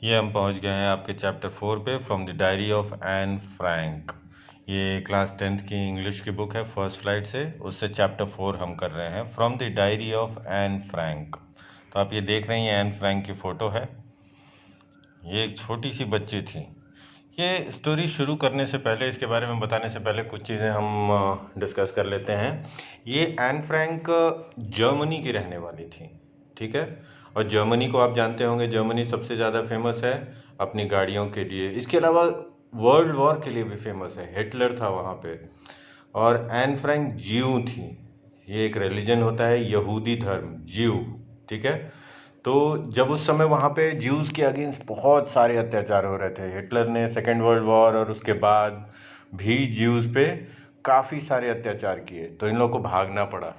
ये हम पहुंच गए हैं आपके चैप्टर 4 पे, from the diary of Anne Frank. ये क्लास 10th की इंग्लिश की बुक है, फर्स्ट फ्लाइट से। उससे चैप्टर 4 हम कर रहे हैं, from the diary of Anne Frank. तो आप ये देख रहे हैं, एन फ्रैंक की फ़ोटो है। ये एक छोटी सी बच्ची थी। ये स्टोरी शुरू करने से पहले, इसके बारे में बताने से पहले, कुछ चीज़ें हम डिस्कस कर लेते हैं। ये एन फ्रैंक जर्मनी की रहने वाली थी, ठीक है। और जर्मनी को आप जानते होंगे, जर्मनी सबसे ज़्यादा फेमस है अपनी गाड़ियों के लिए। इसके अलावा वर्ल्ड वॉर के लिए भी फेमस है, हिटलर था वहाँ पे। और एन फ्रैंक ज्यू थी। ये एक रिलीजन होता है, यहूदी धर्म, ज्यू, ठीक है। तो जब उस समय वहाँ पे ज्यूज़ के अगेंस्ट बहुत सारे अत्याचार हो रहे थे, हिटलर ने सेकेंड वर्ल्ड वॉर और उसके बाद भी ज्यूज़ पे काफ़ी सारे अत्याचार किए, तो इन लोगों को भागना पड़ा।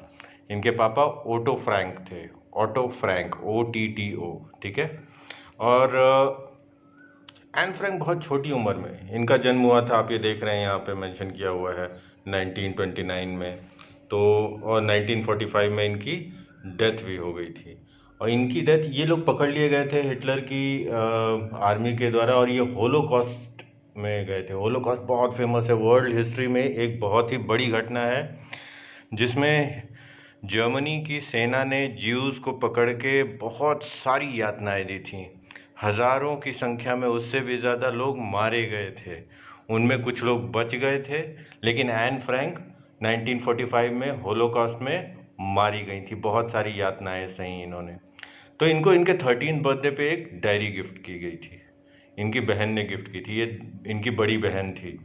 इनके पापा ओटो फ्रैंक थे, ऑटो फ्रैंक, OTTO, ठीक है। और एन फ्रैंक बहुत छोटी उम्र में इनका जन्म हुआ था। आप ये देख रहे हैं, यहाँ पे मेंशन किया हुआ है 1929 में। तो और 1945 में इनकी डेथ भी हो गई थी। और इनकी डेथ, ये लोग पकड़ लिए गए थे हिटलर की आर्मी के द्वारा, और ये होलोकॉस्ट में गए थे। होलोकॉस्ट बहुत फेमस है वर्ल्ड हिस्ट्री में, एक बहुत ही बड़ी घटना है जिसमें जर्मनी की सेना ने ज्यूज़ को पकड़ के बहुत सारी यातनाएं दी थी। हजारों की संख्या में, उससे भी ज़्यादा लोग मारे गए थे। उनमें कुछ लोग बच गए थे, लेकिन एन फ्रैंक 1945 में होलोकॉस्ट में मारी गई थी। बहुत सारी यातनाएं सही इन्होंने। तो इनको इनके 13th बर्थडे पे एक डायरी गिफ्ट की गई थी। इनकी बहन ने गिफ्ट की थी, ये इनकी बड़ी बहन थी।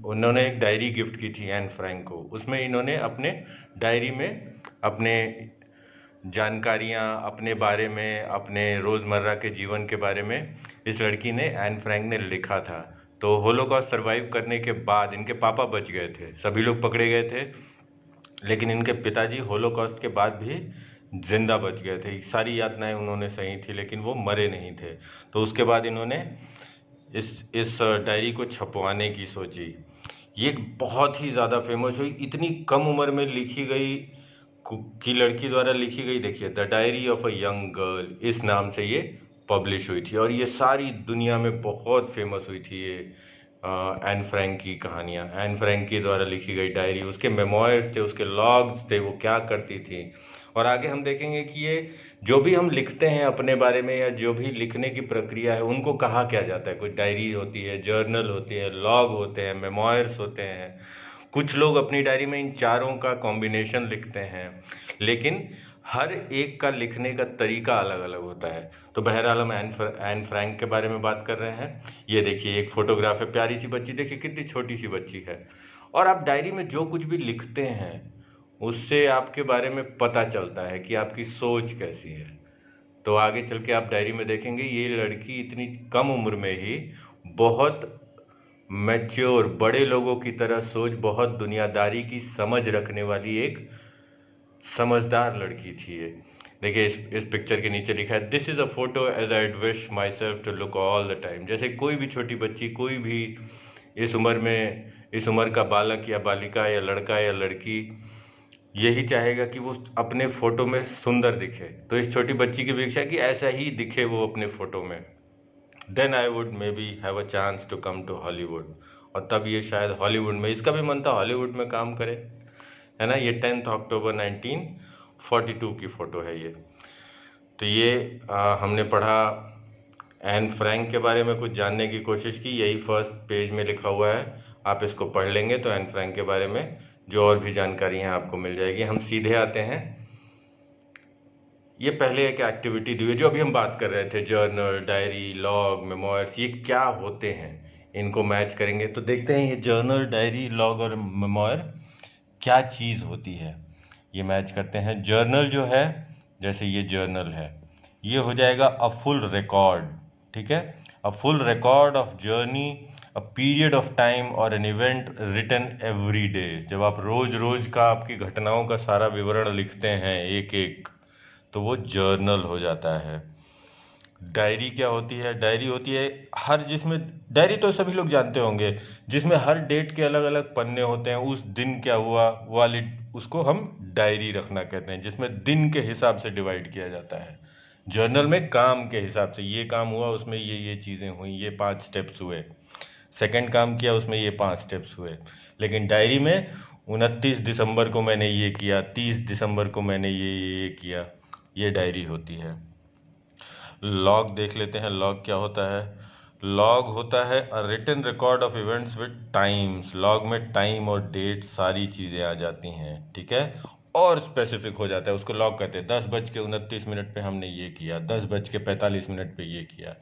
उन्होंने एक डायरी गिफ्ट की थी एन फ्रैंक को। उसमें इन्होंने अपने डायरी में अपने जानकारियाँ, अपने बारे में, अपने रोज़मर्रा के जीवन के बारे में इस लड़की ने, एन फ्रैंक ने, लिखा था। तो होलोकॉस्ट सरवाइव करने के बाद इनके पापा बच गए थे, सभी लोग पकड़े गए थे, लेकिन इनके पिताजी होलोकॉस्ट के बाद भी जिंदा बच गए थे। सारी यातनाएं उन्होंने सही थी, लेकिन वो मरे नहीं थे। तो उसके बाद इन्होंने इस डायरी को छपवाने की सोची। ये बहुत ही ज़्यादा फेमस हुई, इतनी कम उम्र में लिखी गई, की लड़की द्वारा लिखी गई। देखिए, the diary of a young girl, इस नाम से ये पब्लिश हुई थी, और ये सारी दुनिया में बहुत फेमस हुई थी। ये एन फ्रैंक की कहानियाँ, एन फ्रैंक के द्वारा लिखी गई डायरी, उसके मेमोयर्स थे, उसके लॉग्स थे, वो क्या करती थी। और आगे हम देखेंगे कि ये जो भी हम लिखते हैं अपने बारे में, या जो भी लिखने की प्रक्रिया है, उनको कहा क्या जाता है। कुछ डायरी होती है, जर्नल होती है, लॉग होते हैं, मेमोयर्स होते हैं। कुछ लोग अपनी डायरी में इन चारों का कॉम्बिनेशन लिखते हैं, लेकिन हर एक का लिखने का तरीका अलग अलग होता है। तो बहरहाल हम एन फ्रैंक के बारे में बात कर रहे हैं। ये देखिए, एक फोटोग्राफ है, प्यारी सी बच्ची, देखिए कितनी छोटी सी बच्ची है। और आप डायरी में जो कुछ भी लिखते हैं, उससे आपके बारे में पता चलता है कि आपकी सोच कैसी है। तो आगे चल के आप डायरी में देखेंगे, ये लड़की इतनी कम उम्र में ही बहुत मैच्योर, बड़े लोगों की तरह सोच, बहुत दुनियादारी की समझ रखने वाली एक समझदार लड़की थी ये। देखिए, इस पिक्चर के नीचे लिखा है, this is a photo as I wish myself to look all the time. जैसे कोई भी छोटी बच्ची, कोई भी इस उम्र में, इस उम्र का बालक या बालिका या लड़का या लड़की यही चाहेगा कि वो अपने फोटो में सुंदर दिखे। तो इस छोटी बच्ची की भी इच्छा है कि ऐसा ही दिखे वो अपने फोटो में। Then I would maybe have a chance to come to Hollywood. और तब ये शायद हॉलीवुड में, इसका भी मन था हॉलीवुड में काम करे, है ना। ये 10 अक्टूबर 1942 की फ़ोटो है ये। तो ये हमने पढ़ा, एन फ्रैंक के बारे में कुछ जानने की कोशिश की। यही फर्स्ट पेज में लिखा हुआ है, आप इसको पढ़ लेंगे तो एन फ्रैंक के बारे में जो और भी जानकारी हैं आपको मिल जाएगी। हम सीधे आते हैं। ये पहले एक एक्टिविटी दी हुई है, जो अभी हम बात कर रहे थे, जर्नल, डायरी, लॉग, मेमोयर्स, ये क्या होते हैं, इनको मैच करेंगे तो देखते हैं ये जर्नल, डायरी, लॉग और मेमोयर क्या चीज़ होती है। ये मैच करते हैं। जर्नल जो है, जैसे ये जर्नल है, ये हो जाएगा अ फुल रिकॉर्ड, ठीक है। A full record of journey, a period of time और an event written every day. जब आप रोज रोज का, आपकी घटनाओं का सारा विवरण लिखते हैं एक एक, तो वो जर्नल हो जाता है। डायरी क्या होती है? डायरी होती है हर, जिसमें, डायरी तो सभी लोग जानते होंगे, जिसमें हर डेट के अलग अलग पन्ने होते हैं, उस दिन क्या हुआ वो वाली, उसको हम डायरी रखना कहते हैं, जिसमें दिन के हिसाब से डिवाइड किया जाता है। जर्नल में काम के हिसाब से, ये काम हुआ उसमें ये चीज़ें हुई, ये 5 स्टेप्स हुए, सेकंड काम किया उसमें ये 5 स्टेप्स हुए। लेकिन डायरी में 29 दिसंबर को मैंने ये किया, 30 दिसंबर को मैंने ये किया, ये डायरी होती है। लॉग देख लेते हैं, लॉग क्या होता है। लॉग होता है a written record of events with times. Log में टाइम और डेट सारी चीज़ें आ जाती हैं, ठीक है, और स्पेसिफिक हो जाता है, उसको लॉग कहते हैं। 10:29 पे हमने ये किया, 10:45 पे ये किया।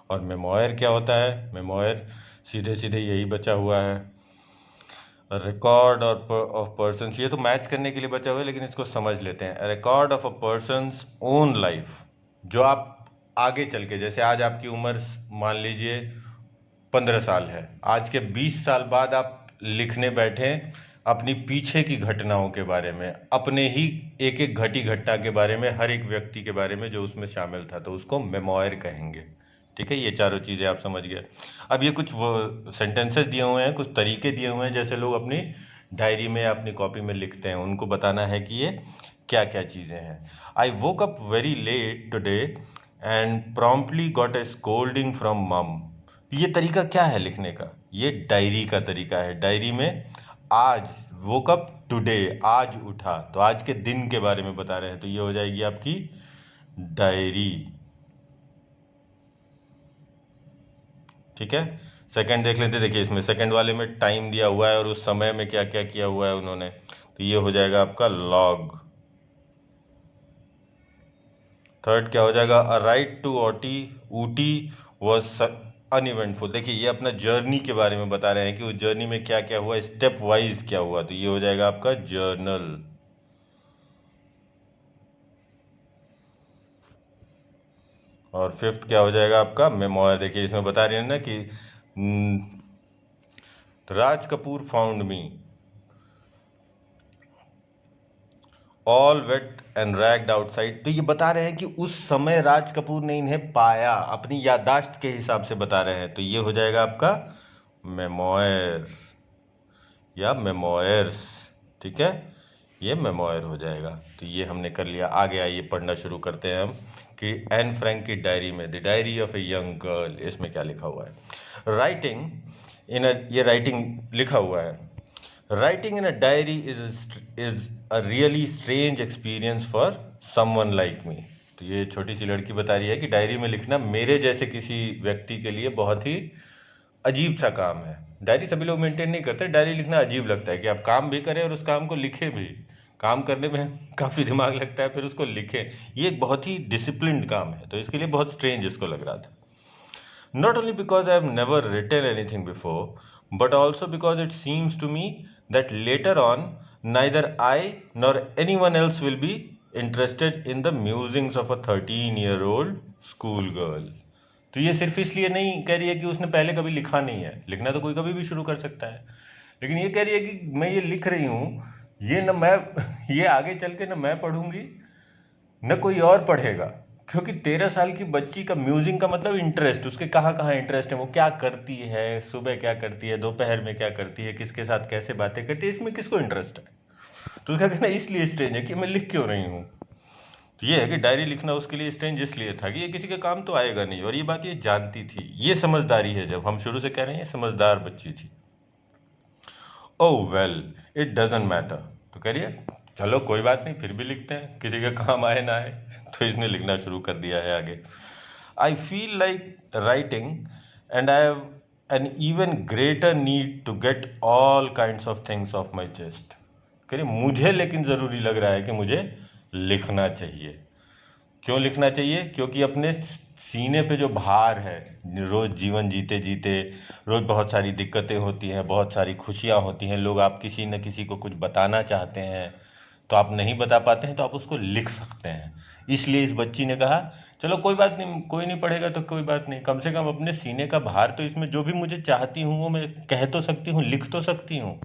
और मेमोयर क्या होता है? मेमोयर सीधे सीधे यही बचा हुआ है, रिकॉर्ड ऑफ पर्सन्स। ये तो मैच करने के लिए बचा हुआ है, लेकिन इसको समझ लेते हैं। Record of a persons own life, जो आप आगे चल के, जैसे आज आपकी उम्र मान लीजिए 15 साल है, आज के 20 साल बाद आप लिखने बैठे अपनी पीछे की घटनाओं के बारे में, अपने ही एक एक घटी घटना के बारे में, हर एक व्यक्ति के बारे में जो उसमें शामिल था, तो उसको मेमोयर कहेंगे। ठीक है, ये चारों चीज़ें आप समझ गए। अब ये कुछ वो सेंटेंसेस दिए हुए हैं, कुछ तरीके दिए हुए हैं, जैसे लोग अपनी डायरी में, अपनी कॉपी में लिखते हैं, उनको बताना है कि ये क्या क्या चीज़ें हैं। I woke up very late today and promptly got a scolding from mum. ये तरीका क्या है लिखने का? ये डायरी का तरीका है। डायरी में आज, वोक अप टुडे, आज उठा, तो आज के दिन के बारे में बता रहे हैं, तो ये हो जाएगी आपकी डायरी। ठीक है, सेकंड देख लेते हैं। देखिए इसमें सेकंड वाले में टाइम दिया हुआ है और उस समय में क्या क्या किया हुआ है उन्होंने, तो ये हो जाएगा आपका लॉग। थर्ड क्या हो जाएगा? A ride to Ooty Ooty was uneventful. देखिए ये अपना जर्नी के बारे में बता रहे हैं कि उस जर्नी में क्या क्या हुआ, स्टेप वाइज क्या हुआ, तो ये हो जाएगा आपका जर्नल। और फिफ्थ क्या हो जाएगा आपका? मेमोयर। देखिए इसमें बता रही है ना कि Raj Kapoor found me all wet and ragged outside. तो ये बता रहे हैं कि उस समय राज कपूर ने इन्हें पाया, अपनी याददाश्त के हिसाब से बता रहे हैं, तो ये हो जाएगा आपका मेमोयर या मेमोयर्स। ठीक है, ये मेमोयर हो जाएगा। तो ये हमने कर लिया। आगे आइए पढ़ना शुरू करते हैं हम कि एन फ्रैंक की डायरी में, the diary of a young girl, इसमें क्या लिखा हुआ है। राइटिंग इन अ, ये राइटिंग लिखा हुआ है, writing in a diary is a really strange experience for someone like me. तो ये छोटी सी लड़की बता रही है कि डायरी में लिखना मेरे जैसे किसी व्यक्ति के लिए बहुत ही अजीब सा काम है। डायरी सभी लोग मेंटेन नहीं करते, डायरी लिखना अजीब लगता है कि आप काम भी करें और उस काम को लिखें भी। काम करने में काफ़ी दिमाग लगता है, फिर उसको लिखें। ये एक बहुत ही डिसिप्लिन्ड काम है, तो इसके लिए बहुत स्ट्रेंज इसको लग रहा था। Not only because I have never written anything before, but also because it seems to me that later on, neither I nor anyone else will be interested in the musings of a 13-year-old schoolgirl. तो ये सिर्फ इसलिए नहीं कह रही है कि उसने पहले कभी लिखा नहीं है, लिखना तो कोई कभी भी शुरू कर सकता है, लेकिन ये कह रही है कि मैं ये लिख रही हूँ, ये न मैं ये आगे चल के न मैं पढ़ूंगी न कोई और पढ़ेगा। क्योंकि 13 साल की बच्ची का म्यूजिक का मतलब इंटरेस्ट, उसके कहाँ कहाँ इंटरेस्ट है, वो क्या करती है, सुबह क्या करती है, दोपहर में क्या करती है, किसके साथ कैसे बातें करती है, इसमें किसको इंटरेस्ट है। तो उसका कहना इसलिए स्ट्रेंज है कि मैं लिख क्यों रही हूँ। तो ये है कि डायरी लिखना उसके लिए स्ट्रेंज इसलिए था कि ये किसी के काम तो आएगा नहीं, और ये बात ये जानती थी। ये समझदारी है, जब हम शुरू से कह रहे हैं ये समझदार बच्ची थी। ओह वेल, इट डजेंट मैटर। तो कह रही है चलो कोई बात नहीं, फिर भी लिखते हैं, किसी के काम आए ना आए। तो इसने लिखना शुरू कर दिया है आगे। I feel like writing and I have an even greater need to get all kinds of things off my chest. कह रही मुझे लेकिन ज़रूरी लग रहा है कि मुझे लिखना चाहिए। क्यों लिखना चाहिए? क्योंकि अपने सीने पे जो भार है, रोज जीवन जीते जीते रोज बहुत सारी दिक्कतें होती हैं, बहुत सारी खुशियाँ होती हैं, लोग आप किसी न किसी को कुछ बताना चाहते हैं तो आप नहीं बता पाते हैं, तो आप उसको लिख सकते हैं। इसलिए इस बच्ची ने कहा चलो कोई बात नहीं, कोई नहीं पढ़ेगा तो कोई बात नहीं, कम से कम अपने सीने का भार तो इसमें जो भी मुझे चाहती हूँ वो मैं कह तो सकती हूँ, लिख तो सकती हूँ।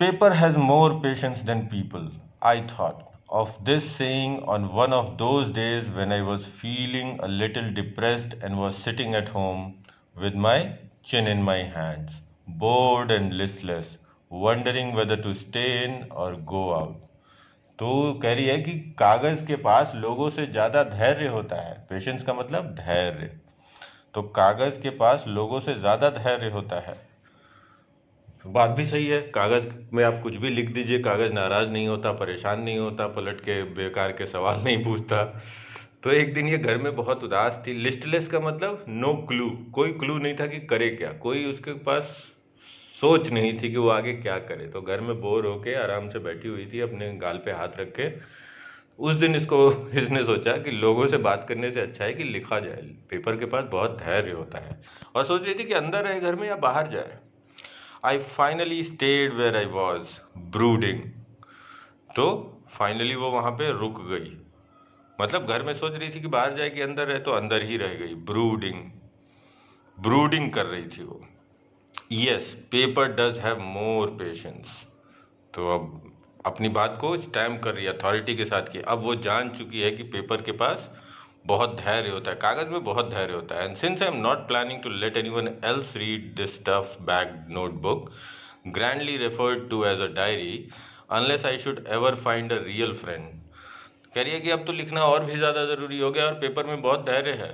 Paper has more patience than people. I thought of this saying on one of those days when I was feeling a little depressed and was sitting at home with my chin in my hands, bored and listless, wondering whether to stay in or go out. तो कह रही है कि कागज के पास लोगों से ज्यादा धैर्य होता है। पेशेंस का मतलब धैर्य। तो कागज के पास लोगों से ज्यादा धैर्य होता है। बात भी सही है। कागज में आप कुछ भी लिख दीजिए, कागज नाराज नहीं होता, परेशान नहीं होता, पलट के बेकार के सवाल नहीं पूछता। तो एक दिन ये घर में बहुत उदास थी। लिस्टलेस का मतलब नो क्लू, कोई क्लू नहीं था कि करे क्या, कोई उसके पास सोच नहीं थी कि वो आगे क्या करे। तो घर में बोर होके आराम से बैठी हुई थी अपने गाल पे हाथ रख के। उस दिन इसको इसने सोचा कि लोगों से बात करने से अच्छा है कि लिखा जाए। पेपर के पास बहुत धैर्य होता है। और सोच रही थी कि अंदर रहे घर में या बाहर जाए। I finally stayed where I was brooding. तो फाइनली वो वहां पे रुक गई। मतलब घर में सोच रही थी कि बाहर जाए कि अंदर रहे, तो अंदर ही रह गई। ब्रूडिंग, ब्रूडिंग कर रही थी वो। Yes, paper does have more patience. तो अब अपनी बात को स्टैम्प कर रही है अथॉरिटी के साथ की। अब वो जान चुकी है कि पेपर के पास बहुत धैर्य होता है, कागज में बहुत धैर्य होता है। And since I am not planning to let anyone else read this stuff bagged notebook, grandly referred to as a diary, unless I should ever find a real friend. कह रही है कि अब तो लिखना और भी ज़्यादा ज़रूरी हो गया और पेपर में बहुत धैर्य है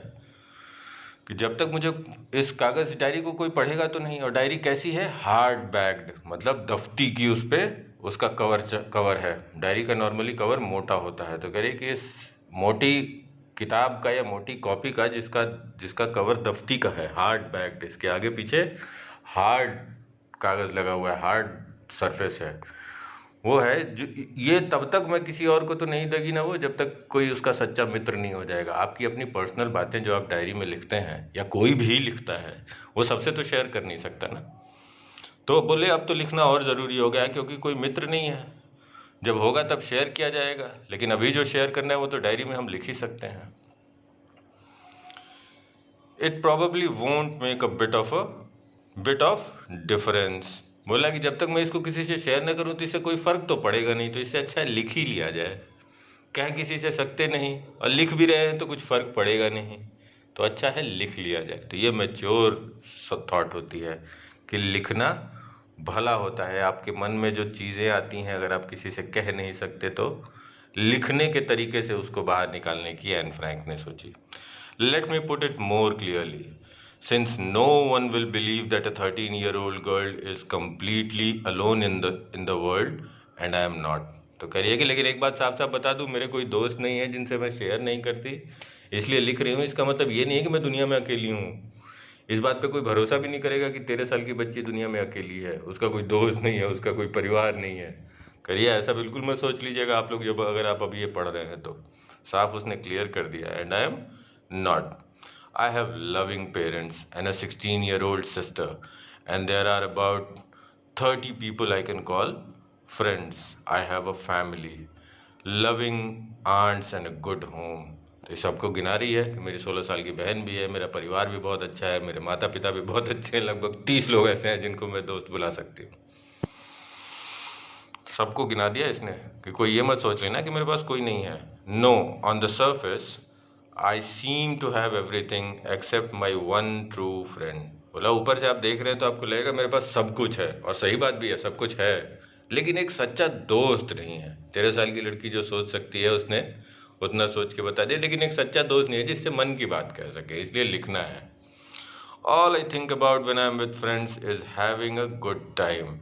कि जब तक मुझे इस कागज डायरी को कोई पढ़ेगा तो नहीं। और डायरी कैसी है? हार्ड बैग्ड, मतलब दफ्ती की उस पे उसका कवर है। डायरी का नॉर्मली कवर मोटा होता है। तो कह रही कि इस मोटी किताब का या मोटी कॉपी का जिसका जिसका कवर दफ्ती का है, हार्ड बैग्ड, इसके आगे पीछे हार्ड कागज लगा हुआ है, हार्ड सरफेस है, वो है जो ये तब तक मैं किसी और को तो नहीं देगी ना वो, जब तक कोई उसका सच्चा मित्र नहीं हो जाएगा। आपकी अपनी पर्सनल बातें जो आप डायरी में लिखते हैं या कोई भी लिखता है, वो सबसे तो शेयर कर नहीं सकता ना। तो बोले अब तो लिखना और ज़रूरी हो गया है क्योंकि कोई मित्र नहीं है। जब होगा तब शेयर किया जाएगा, लेकिन अभी जो शेयर करना है वो तो डायरी में हम लिख ही सकते हैं। It probably won't make a bit of difference. बोला कि जब तक मैं इसको किसी से शेयर न करूं तो इससे कोई फर्क तो पड़ेगा नहीं, तो इससे अच्छा है लिख ही लिया जाए। कह किसी से सकते नहीं और लिख भी रहे हैं तो कुछ फर्क पड़ेगा नहीं, तो अच्छा है लिख लिया जाए। तो ये मैच्योर थॉट होती है कि लिखना भला होता है। आपके मन में जो चीज़ें आती हैं अगर आप किसी से कह नहीं सकते तो लिखने के तरीके से उसको बाहर निकालने की एन फ्रैंक ने सोची। Let me put it more clearly, since no one will believe that a 13-year-old girl is completely alone in the world and I am not। तो कह रही है कि लेकिन एक बात साफ साफ बता दूं, मेरे कोई दोस्त नहीं है जिनसे मैं शेयर नहीं करती, इसलिए लिख रही हूँ। इसका मतलब ये नहीं है कि मैं दुनिया में अकेली हूँ। इस बात पे कोई भरोसा भी नहीं करेगा कि 13 साल की बच्ची दुनिया में अकेली है, उसका कोई दोस्त नहीं है, उसका कोई परिवार नहीं है। करिए ऐसा बिल्कुल मत सोच लीजिएगा आप लोग, जब अगर आप अभी ये पढ़ रहे हैं तो। साफ उसने क्लियर कर दिया, and I am not. I have loving parents and a 16-year-old sister, and there are about 30 people I can call friends. I have a family, loving aunts and a good home। तो ये सबको गिना रही है कि मेरी 16 साल की बहन भी है, मेरा परिवार भी बहुत अच्छा है, मेरे माता पिता भी बहुत अच्छे हैं, लगभग 30 लोग ऐसे हैं जिनको मैं दोस्त बुला सकती हूँ। सबको गिना दिया इसने कि कोई ये मत सोच लेना कि मेरे पास कोई नहीं है। No, on the surface I seem to have everything except my one true friend. बोला ऊपर से आप देख रहे हैं तो आपको लगेगा मेरे पास सब कुछ है, और सही बात भी है, सब कुछ है, लेकिन एक सच्चा दोस्त नहीं है। 13 साल की लड़की जो सोच सकती है उसने उतना सोच के बता दिया, लेकिन एक सच्चा दोस्त नहीं है जिससे मन की बात कह सके, इसलिए लिखना है। All I think about when I am with friends is having a good time.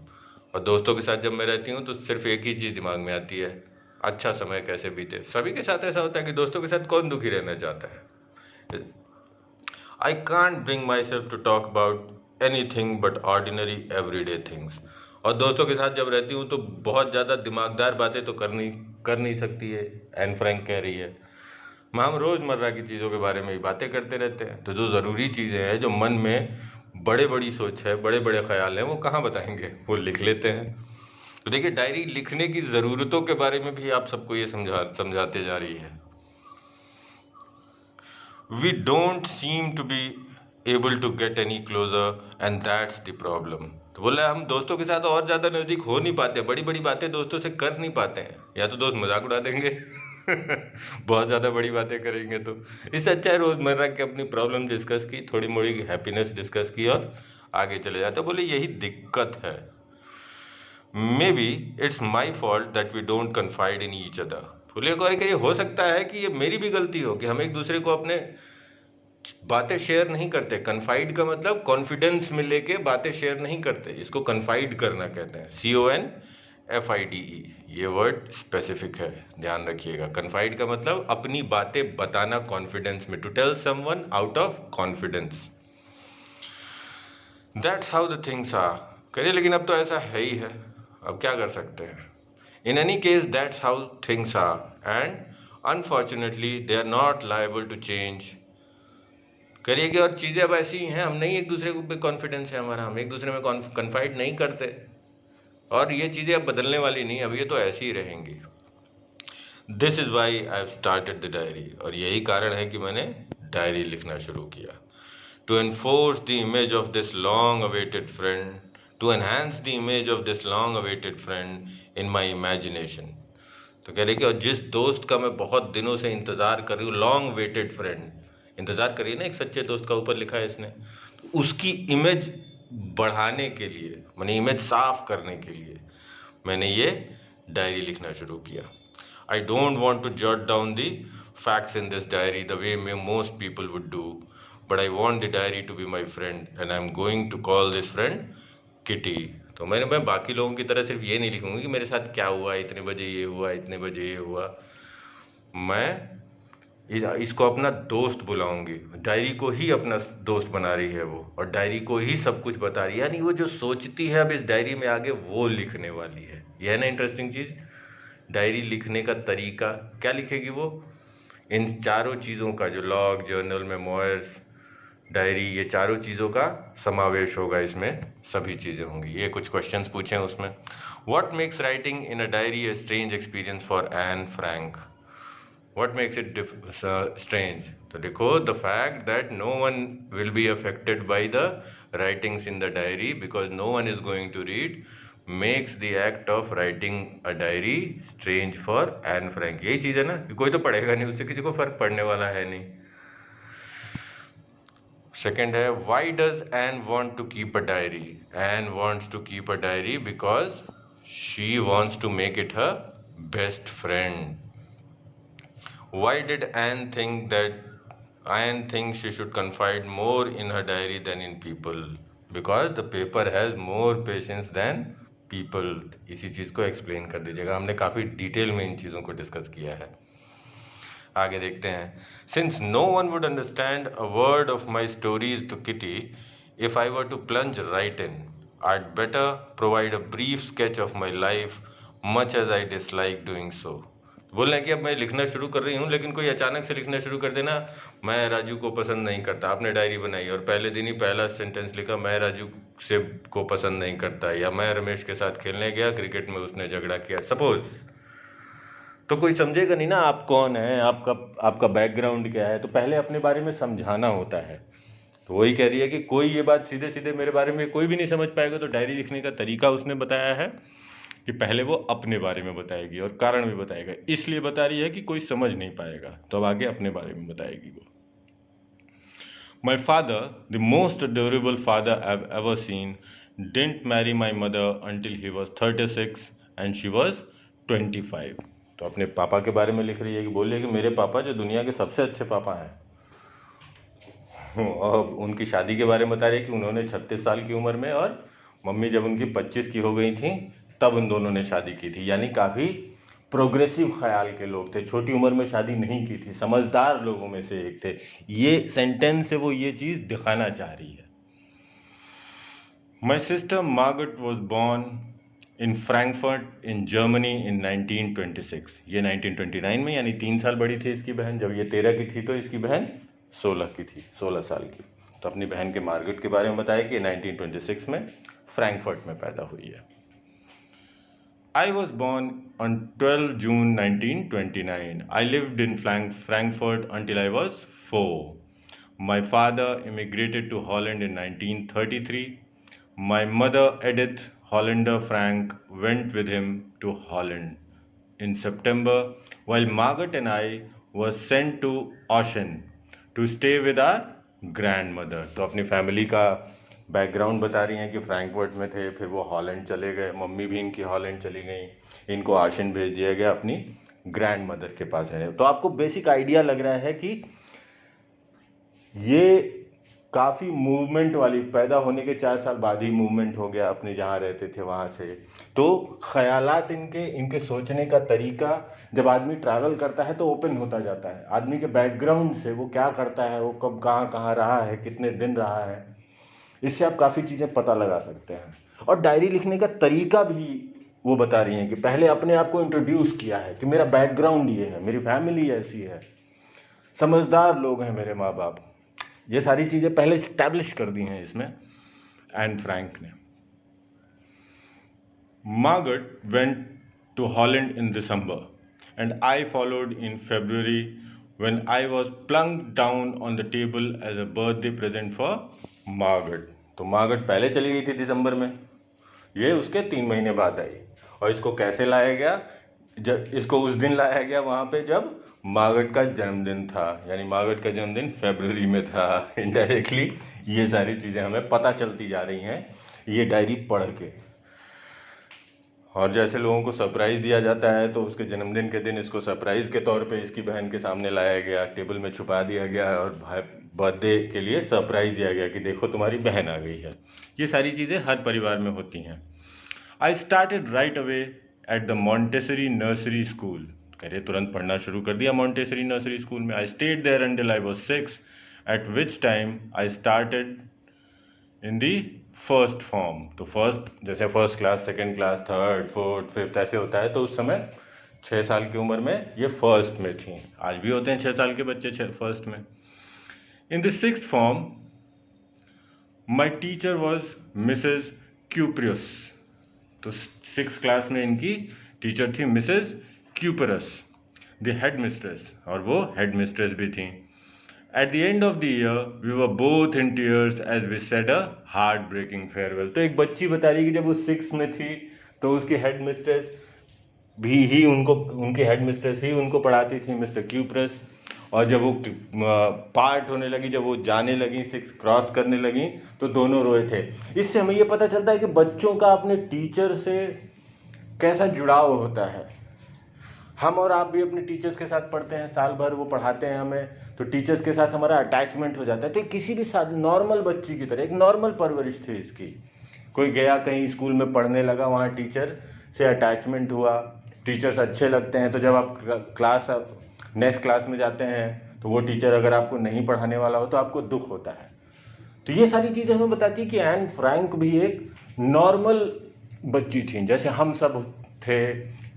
और दोस्तों के साथ जब मैं रहती हूँ तो सिर्फ एक ही चीज़ दिमाग में आती है, अच्छा समय कैसे बीते। सभी के साथ ऐसा होता है कि दोस्तों के साथ कौन दुखी रहना चाहता है। I can't bring myself to talk about anything but ordinary everyday things. और दोस्तों के साथ जब रहती हूँ तो बहुत ज़्यादा दिमागदार बातें तो कर नहीं सकती है, एन फ्रैंक कह रही है। हम रोज़मर्रा की चीज़ों के बारे में ही बातें करते रहते हैं, तो जो ज़रूरी चीज़ें हैं, जो मन में बड़े बड़ी सोच है, बड़े बड़े ख्याल हैं, वो कहाँ बताएंगे, वो लिख लेते हैं। तो देखिए डायरी लिखने की ज़रूरतों के बारे में भी आप सबको ये समझाते जा रही है। We don't seem to be able to get any closer and that's the problem. तो बोला हम दोस्तों के साथ और ज़्यादा नज़दीक हो नहीं पाते, बड़ी बड़ी बातें दोस्तों से कर नहीं पाते हैं, या तो दोस्त मजाक उड़ा देंगे बहुत ज़्यादा बड़ी बातें करेंगे तो। इससे अच्छा है रोज़मर्रा की अपनी प्रॉब्लम डिस्कस की, थोड़ी मोड़ी हैप्पीनेस डिस्कस की और आगे चले जाते। बोले यही दिक्कत है। Maybe it's my fault that we don't confide in each other. फुले गौरी का ये हो सकता है कि ये मेरी भी गलती हो कि हम एक दूसरे को अपने बातें शेयर नहीं करते। कन्फाइड का मतलब कॉन्फिडेंस में लेके बातें शेयर नहीं करते, इसको कन्फाइड करना कहते हैं। CONFIDE, ये वर्ड स्पेसिफिक है, ध्यान रखिएगा। कन्फाइड का मतलब अपनी बातें बताना कॉन्फिडेंस में, to tell someone out of confidence. That's how the things are. करिए लेकिन अब तो ऐसा है ही है, अब क्या कर सकते हैं। In any case that's how things are and unfortunately they are not liable to change. करिए कि और चीज़ें अब ऐसी ही हैं, हम नहीं एक दूसरे को पे कॉन्फिडेंस है हमारा, हम एक दूसरे में कन्फाइड नहीं करते, और ये चीज़ें अब बदलने वाली नहीं, अब ये तो ऐसी ही रहेंगी। This is why I have started the diary, और यही कारण है कि मैंने डायरी लिखना शुरू किया। To enforce the image of this long awaited friend, to enhance the image of this long awaited friend in my imagination. तो कह रहे कि और जिस दोस्त का मैं बहुत दिनों से इंतज़ार कर रही हूँ, लॉन्ग वेटेड फ्रेंड, इंतज़ार करिए ना एक सच्चे दोस्त का, ऊपर लिखा है इसने, तो उसकी इमेज बढ़ाने के लिए, मैंने इमेज साफ करने के लिए मैंने ये डायरी लिखना शुरू किया। I don't want to jot down the facts in this diary the way may most people would do, but I want the diary to be my friend and I am going to call this friend Kitty. तो मैं बाकी लोगों की तरह सिर्फ ये नहीं लिखूंगी कि मेरे साथ क्या हुआ, इतने बजे ये हुआ, इतने बजे ये हुआ। मैं इसको अपना दोस्त बुलाऊंगी, डायरी को ही अपना दोस्त बना रही है वो, और डायरी को ही सब कुछ बता रही है, यानी वो जो सोचती है अब इस डायरी में आगे वो लिखने वाली है। यह है ना इंटरेस्टिंग चीज़। डायरी लिखने का तरीका क्या लिखेगी वो, इन चारों चीज़ों का, जो लॉग, जर्नल, मेमोयर्स, डायरी, ये चारों चीज़ों का समावेश होगा इसमें, सभी चीज़ें होंगी। ये कुछ क्वेश्चंस पूछे हैं उसमें। What makes writing in a diary a strange experience for Anne Frank. What makes it strange? तो देखो, the fact that no one will be affected by the writings in the diary because no one is going to read makes the act of writing a diary strange for Anne Frank। यही चीज़ है ना कि कोई तो पढ़ेगा नहीं, उससे किसी को फर्क पड़ने वाला है नहीं। सेकेंड है, why does Anne want to keep a diary? Anne wants to keep a diary because she wants to make it her best friend. Why did Anne think she should confide more in her diary than in people? Because the paper has more patience than people। इसी चीज़ को explain कर दीजिएगा, हमने काफ़ी detail में इन चीज़ों को discuss किया है। आगे देखते हैं। Since no one would understand a word of my stories to Kitty if I were to plunge right in, I'd better provide a brief sketch of my life much as I dislike doing so। बोल रहे हैं कि अब मैं लिखना शुरू कर रही हूँ, लेकिन कोई अचानक से लिखना शुरू कर देना, मैं राजू को पसंद नहीं करता, आपने डायरी बनाई और पहले दिन ही पहला सेंटेंस लिखा, मैं राजू से को पसंद नहीं करता, या मैं रमेश के साथ खेलने गया, क्रिकेट में उसने झगड़ा किया, सपोज। तो कोई समझेगा नहीं ना आप कौन है, आपका आपका बैकग्राउंड क्या है, तो पहले अपने बारे में समझाना होता है। तो वही कह रही है कि कोई ये बात सीधे सीधे मेरे बारे में कोई भी नहीं समझ पाएगा, तो डायरी लिखने का तरीका उसने बताया है कि पहले वो अपने बारे में बताएगी और कारण भी बताएगा, इसलिए बता रही है कि कोई समझ नहीं पाएगा, तो अब आगे अपने बारे में बताएगी वो। My father, the most adorable father I've ever seen, didn't marry my mother until he was 36 and she was 25। तो अपने पापा के बारे में लिख रही है कि बोल रही है कि मेरे पापा जो दुनिया के सबसे अच्छे पापा हैं, और उनकी शादी के बारे में बता रही है कि उन्होंने 36 साल की उम्र में, और मम्मी जब उनकी 25 की हो गई थी तब उन दोनों ने शादी की थी, यानी काफ़ी प्रोग्रेसिव ख्याल के लोग थे, छोटी उम्र में शादी नहीं की थी, समझदार लोगों में से एक थे। ये सेंटेंस से वो ये चीज़ दिखाना चाह रही है। My sister Margaret was born in Frankfurt in Germany in 1926। ये 1929 में, यानी 3 साल बड़ी थी इसकी बहन, जब ये 13 की थी तो इसकी बहन 16 की थी, 16 साल की। तो अपनी बहन के मार्गरेट के बारे में बताया कि 1926 में फ्रैंकफर्ट में पैदा हुई है। I was born on 12 June 1929। I lived in Frankfurt until I was 4। My father immigrated to Holland in 1933। My mother, Edith Hollander Frank, went with him to Holland in September, while Margaret and I were sent to Aachen to stay with our grandmother। तो अपनी family का background बता रही हैं कि Frankfurt में थे, फिर वो हॉलैंड चले गए, मम्मी भी इनकी हॉलैंड चली गई, इनको आशिन भेज दिया गया अपनी ग्रैंड मदर के पास रहने। तो आपको बेसिक आइडिया लग रहा है कि ये काफ़ी मूवमेंट वाली, पैदा होने के 4 साल बाद ही मूवमेंट हो गया अपने जहाँ रहते थे वहाँ से। तो ख़यालात इनके सोचने का तरीका, जब आदमी ट्रैवल करता है तो ओपन होता जाता है। आदमी के बैकग्राउंड से वो क्या करता है, वो कब कहाँ कहाँ रहा है, कितने दिन रहा है, इससे आप काफ़ी चीज़ें पता लगा सकते हैं। और डायरी लिखने का तरीका भी वो बता रही हैं कि पहले अपने आप को इंट्रोड्यूस किया है कि मेरा बैकग्राउंड ये है, मेरी फैमिली ऐसी है, समझदार लोग हैं मेरे माँ बाप। ये सारी चीज़ें पहले इस्टेब्लिश कर दी हैं इसमें एन फ्रैंक ने। Margaret went to Holland in December and I followed in February when I was plunked down on the table as a birthday present for Margaret. तो मार्गरेट पहले चली गई थी दिसंबर में, ये उसके 3 महीने बाद आई। और इसको कैसे लाया गया? जब इसको उस दिन लाया गया वहाँ पे जब मार्गरेट का जन्मदिन था, यानी मार्गरेट का जन्मदिन फरवरी में था। इनडायरेक्टली ये सारी चीज़ें हमें पता चलती जा रही हैं ये डायरी पढ़ के। और जैसे लोगों को सरप्राइज़ दिया जाता है, तो उसके जन्मदिन के दिन इसको सरप्राइज़ के तौर पे इसकी बहन के सामने लाया गया, टेबल में छुपा दिया गया और भाई बर्थडे के लिए सरप्राइज़ दिया गया कि देखो तुम्हारी बहन आ गई है। ये सारी चीज़ें हर परिवार में होती हैं। I started right away at the Montessori nursery school. कह रहे तुरंत पढ़ना शुरू कर दिया मॉन्टेसरी नर्सरी स्कूल में। I stayed there until I was 6 at which time I started in the first form. तो फर्स्ट जैसे first class, second class, third, fourth, fifth ऐसे होता है, तो उस समय 6 साल की उम्र में ये फर्स्ट में थी। आज भी होते हैं 6 साल के बच्चे फर्स्ट में। In the sixth form my teacher was Mrs Kuperus. तो 6th क्लास में इनकी टीचर थी Mrs Kuperus, the headmistress, और वो हेड मिस्ट्रेस भी थी। At the end of the year, we were both in tears as we said a heartbreaking farewell। तो एक बच्ची बता रही कि जब वो 6 में थी तो उसकी हेड मिस्ट्रेस उनकी हेड मिस्ट्रेस ही उनको पढ़ाती थी, मिस्टर क्यूपरस। और जब वो पार्ट होने लगी, जब वो जाने लगी, 6 क्रॉस करने लगी, तो दोनों रोए थे। इससे हमें ये पता चलता है कि बच्चों का अपने टीचर से कैसा जुड़ाव होता है। हम और आप भी अपने टीचर्स के साथ पढ़ते हैं, साल भर वो पढ़ाते हैं हमें, तो टीचर्स के साथ हमारा अटैचमेंट हो जाता है। तो किसी भी साथ नॉर्मल बच्ची की तरह, एक नॉर्मल परवरिश थी इसकी। कोई गया कहीं स्कूल में पढ़ने लगा, वहाँ टीचर से अटैचमेंट हुआ, टीचर्स अच्छे लगते हैं। तो जब आप नेक्स्ट क्लास में जाते हैं तो वो टीचर अगर आपको नहीं पढ़ाने वाला हो तो आपको दुख होता है। तो ये सारी चीज़ें हमें बताती है कि एन फ्रैंक भी एक नॉर्मल बच्ची थी, जैसे हम सब थे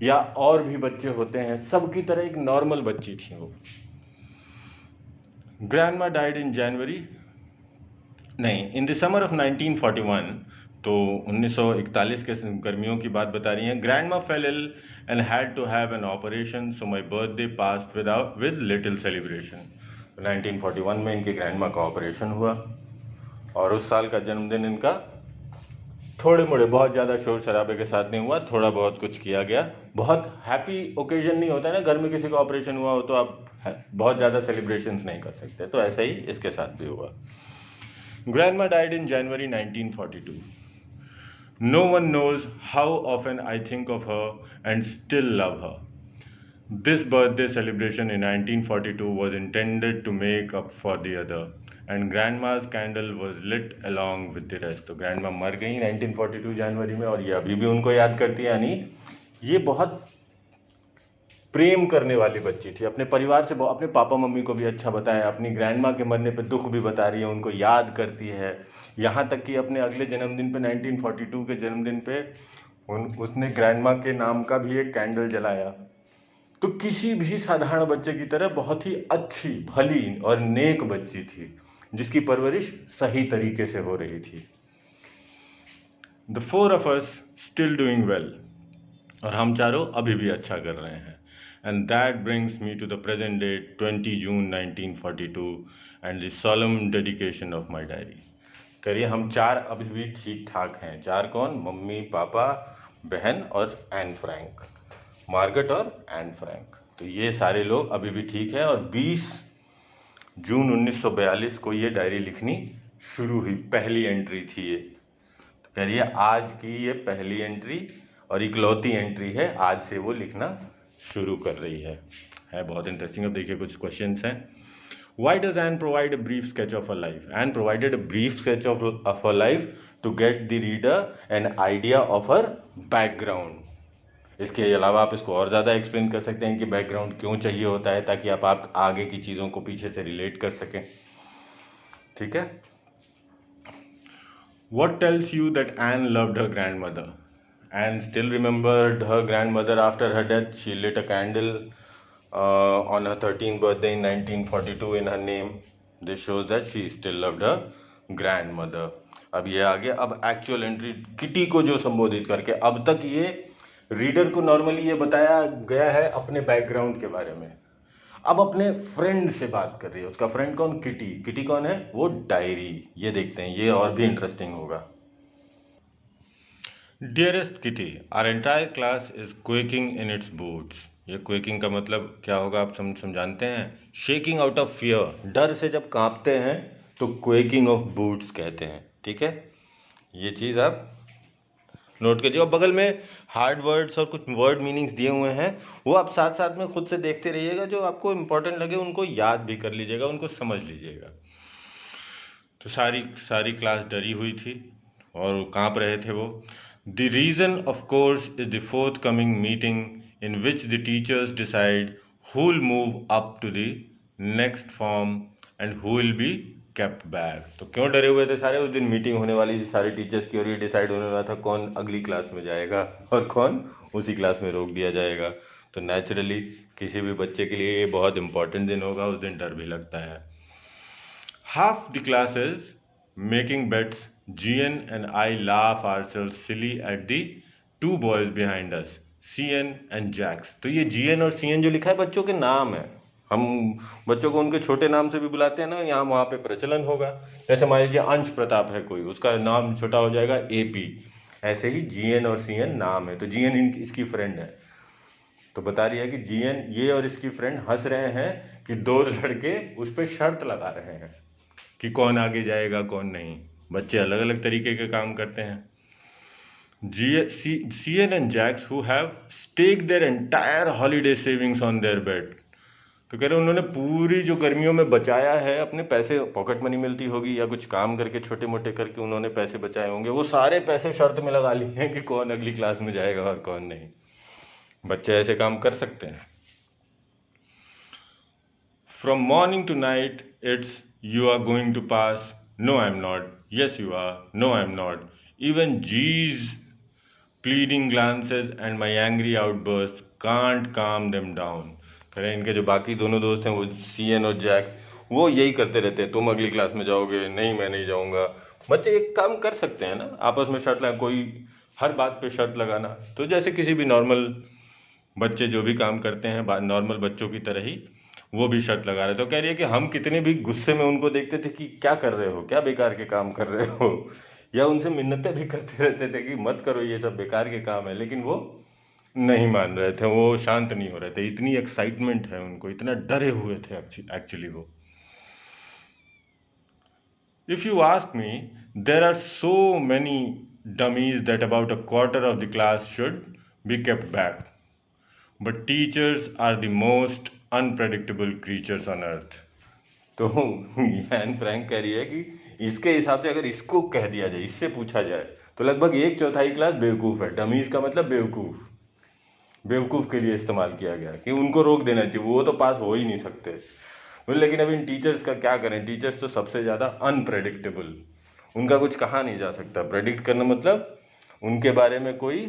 या और भी बच्चे होते हैं, सबकी तरह एक नॉर्मल बच्ची थी वो। ग्रैंडमा डाइड इन जनवरी, नहीं, इन द समर ऑफ 1941। तो 1941 के गर्मियों की बात बता रही हैं। Grandma fell ill and had to have an operation, so my birthday passed with little celebration. 1941 में इनकी ग्रैंडमा का ऑपरेशन हुआ और उस साल का जन्मदिन इनका थोड़े मोड़े, बहुत ज़्यादा शोर शराबे के साथ नहीं हुआ, थोड़ा बहुत कुछ किया गया। बहुत हैप्पी ओकेजन नहीं होता है ना, घर में किसी का ऑपरेशन हुआ हो तो आप बहुत ज़्यादा सेलिब्रेशंस नहीं कर सकते, तो ऐसा ही इसके साथ भी हुआ। Grandma died in January 1942। No one knows how often I think of her and still love her. This birthday celebration in 1942 was intended to make up for the other, and grandma's candle was lit along with the rest। तो grandma मर गई 1942 जनवरी में और ये अभी भी उनको याद करती है। यानी ये बहुत प्रेम करने वाली बच्ची थी, अपने परिवार से, अपने पापा मम्मी को भी अच्छा बताया, अपनी ग्रैंडमा के मरने पे दुख भी बता रही है, उनको याद करती है। यहाँ तक कि अपने अगले जन्मदिन पे 1942 के जन्मदिन पे उसने ग्रैंडमा के नाम का भी एक कैंडल जलाया। तो किसी भी साधारण बच्चे की तरह बहुत ही अच्छी, भली और नेक बच्ची थी जिसकी परवरिश सही तरीके से हो रही थी। The 4 of us still doing well, और हम चारों अभी भी अच्छा कर रहे हैं। And that brings me to the present date, 20 June 1942 and the solemn dedication of my diary। करिए हम 4 अभी भी ठीक ठाक हैं। 4 कौन? मम्मी, पापा, बहन और एन फ्रैंक, मार्गरेट और एन फ्रैंक। तो ये सारे लोग अभी भी ठीक है और 20 जून 1942 को ये डायरी लिखनी शुरू हुई, पहली एंट्री थी ये। तो कह रही है आज की ये पहली एंट्री और इकलौती एंट्री है, आज से वो लिखना शुरू कर रही है बहुत इंटरेस्टिंग। अब देखिए कुछ क्वेश्चंस हैं। Why does Anne provide a brief sketch of her life? Anne provided a brief sketch of her life to get the reader an idea of her background. इसके अलावा आप इसको और ज़्यादा एक्सप्लेन कर सकते हैं कि बैकग्राउंड क्यों चाहिए होता है, ताकि आप आगे की चीज़ों को पीछे से रिलेट कर सकें। ठीक है। What tells you that Anne loved her grandmother? Anne still remembered her grandmother after her death. She lit a candle on her 13th birthday in 1942 in her name. This shows that she still loved her grandmother. अब ये आ गया, अब actual entry kitty को जो संबोधित करके, अब तक ये रीडर को नॉर्मली ये बताया गया है अपने बैकग्राउंड के बारे में, अब अपने फ्रेंड से बात कर रही है। उसका फ्रेंड कौन? किटी। किटी कौन है? वो डायरी। ये देखते हैं, ये और भी इंटरेस्टिंग होगा। Dearest Kitty, our entire class is quaking in its boots. ये क्वेकिंग का मतलब क्या होगा आप समझाते हैं? शेकिंग आउट ऑफ फियर, डर से जब कांपते हैं तो क्वेकिंग ऑफ बूट्स कहते हैं। ठीक है, ये चीज़ आप नोट कीजिए। और बगल में हार्ड वर्ड्स और कुछ वर्ड मीनिंग्स दिए हुए हैं, वो आप साथ साथ में खुद से देखते रहिएगा, जो आपको इम्पोर्टेंट लगे उनको याद भी कर लीजिएगा, उनको समझ लीजिएगा। तो सारी क्लास डरी हुई थी और कांप रहे थे वो। The reason of course is the forthcoming meeting in which the teachers decide who will move up to the next form and who will be kept back. तो क्यों डरे हुए थे सारे? उस दिन मीटिंग होने वाली थी सारे टीचर्स की और ये डिसाइड होने वाला था कौन अगली क्लास में जाएगा और कौन उसी क्लास में रोक दिया जाएगा। तो नेचुरली किसी भी बच्चे के लिए ये बहुत इंपॉर्टेंट दिन होगा, उस दिन डर भी लगता है। Half the class is making bets. GN and I laugh ourselves silly at the two boys behind us, CN and Jax। तो ये GN और CN जो लिखा है बच्चों के नाम है, हम बच्चों को उनके छोटे नाम से भी बुलाते हैं ना, यहाँ वहाँ पे प्रचलन होगा। जैसे मान लीजिए अंश प्रताप है कोई, उसका नाम छोटा हो जाएगा AP। ऐसे ही GN और CN नाम है, तो GN इसकी फ्रेंड है। तो बता रही है कि GN ये और इसकी फ्रेंड हंस रहे हैं कि दो लड़के उस पर शर्त लगा रहे हैं कि कौन आगे जाएगा कौन नहीं। बच्चे अलग अलग तरीके के काम करते हैं। CN and Jax who have staked their entire holiday savings on their bed। तो कह रहे उन्होंने पूरी जो गर्मियों में बचाया है अपने पैसे, पॉकेट मनी मिलती होगी या कुछ काम करके छोटे मोटे करके उन्होंने पैसे बचाए होंगे, वो सारे पैसे शर्त में लगा लिए हैं कि कौन अगली क्लास में जाएगा और कौन नहीं। बच्चे ऐसे काम कर सकते हैं। From morning to night it's you are going to pass, no I'm not, yes you are, no I'm not, even G's pleading glances and my angry outbursts can't calm them down। कह रहे हैं इनके जो बाकी दोनों दोस्त हैं वो CN और जैक्स, वो यही करते रहते हैं, तुम अगली क्लास में जाओगे, नहीं मैं नहीं जाऊंगा। बच्चे एक काम कर सकते हैं ना, आपस में शर्त लगा, कोई हर बात पे शर्त लगाना, तो जैसे किसी भी नॉर्मल बच्चे जो भी काम करते हैं नॉर्मल बच्चों की तरह ही वो भी शर्त लगा रहे। तो कह रही है कि हम कितने भी गुस्से में उनको देखते थे कि क्या कर रहे हो, क्या बेकार के काम कर रहे हो, या उनसे मिन्नतें भी करते रहते थे कि मत करो ये सब बेकार के काम है, लेकिन वो नहीं मान रहे थे, वो शांत नहीं हो रहे थे। इतनी एक्साइटमेंट है उनको, इतना डरे हुए थे एक्चुअली वो। If you ask me, there are so many dummies that about a quarter of the class should be kept back, but teachers are the most unpredictable creatures on earth. तो Anne Frank कह रही है कि इसके हिसाब से अगर इसको कह दिया जाए, इससे पूछा जाए, तो लगभग 1/4 क्लास बेवकूफ़ है। डमीज का मतलब बेवकूफ़, बेवकूफ़ के लिए इस्तेमाल किया गया कि उनको रोक देना चाहिए, वो तो पास हो ही नहीं सकते। लेकिन अब इन टीचर्स का क्या करें, टीचर्स तो सबसे ज़्यादा अनप्रेडिक्टेबल, उनका कुछ कहा नहीं जा सकता। प्रेडिक्ट करना मतलब उनके बारे में कोई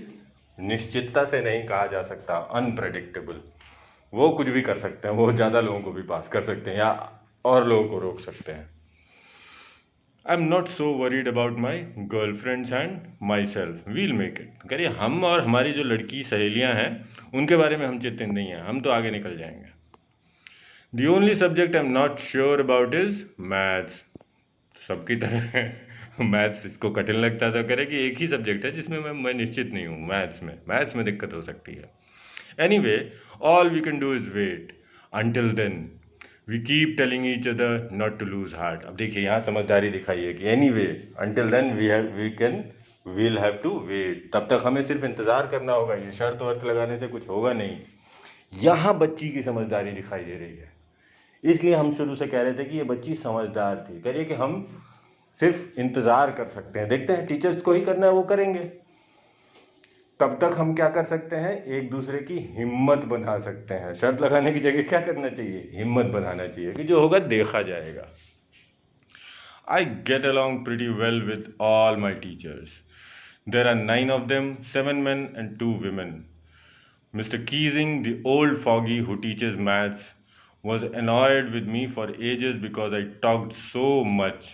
निश्चितता से नहीं कहा जा सकता, अनप्रेडिक्टेबल। वो कुछ भी कर सकते हैं, वो ज़्यादा लोगों को भी पास कर सकते हैं या और लोगों को रोक सकते हैं। I am not so worried about my girlfriends and myself, we'll make it. करिए हम और हमारी जो लड़की सहेलियां हैं उनके बारे में हम चिंतित नहीं हैं, हम तो आगे निकल जाएंगे। The only subject I am not sure about is maths. सबकी तरह मैथ्स इसको कठिन लगता था, कह रहे कि एक ही सब्जेक्ट है जिसमें मैं निश्चित नहीं हूँ, मैथ्स में दिक्कत हो सकती है। Anyway all we can do is wait until then, we keep telling each other not to lose heart. अब देखिए यहाँ समझदारी दिखाई है कि anyway until then we'll have to wait, तब तक हमें सिर्फ इंतज़ार करना होगा, ये शर्त वर्त लगाने से कुछ होगा नहीं। यहाँ बच्ची की समझदारी दिखाई दे रही है, इसलिए हम शुरू से कह रहे थे कि ये बच्ची समझदार थी। कह रही है कि हम सिर्फ इंतज़ार कर सकते हैं, देखते हैं टीचर्स को ही करना है वो करेंगे, तब तक हम क्या कर सकते हैं, एक दूसरे की हिम्मत बना सकते हैं। शर्त लगाने की जगह क्या करना चाहिए, हिम्मत बनाना चाहिए कि जो होगा देखा जाएगा। I get along pretty well with all my teachers. There are 9 of them, 7 men and 2 women. Mr. Keesing, the old foggy who teaches maths, was annoyed with me for ages because I talked so much.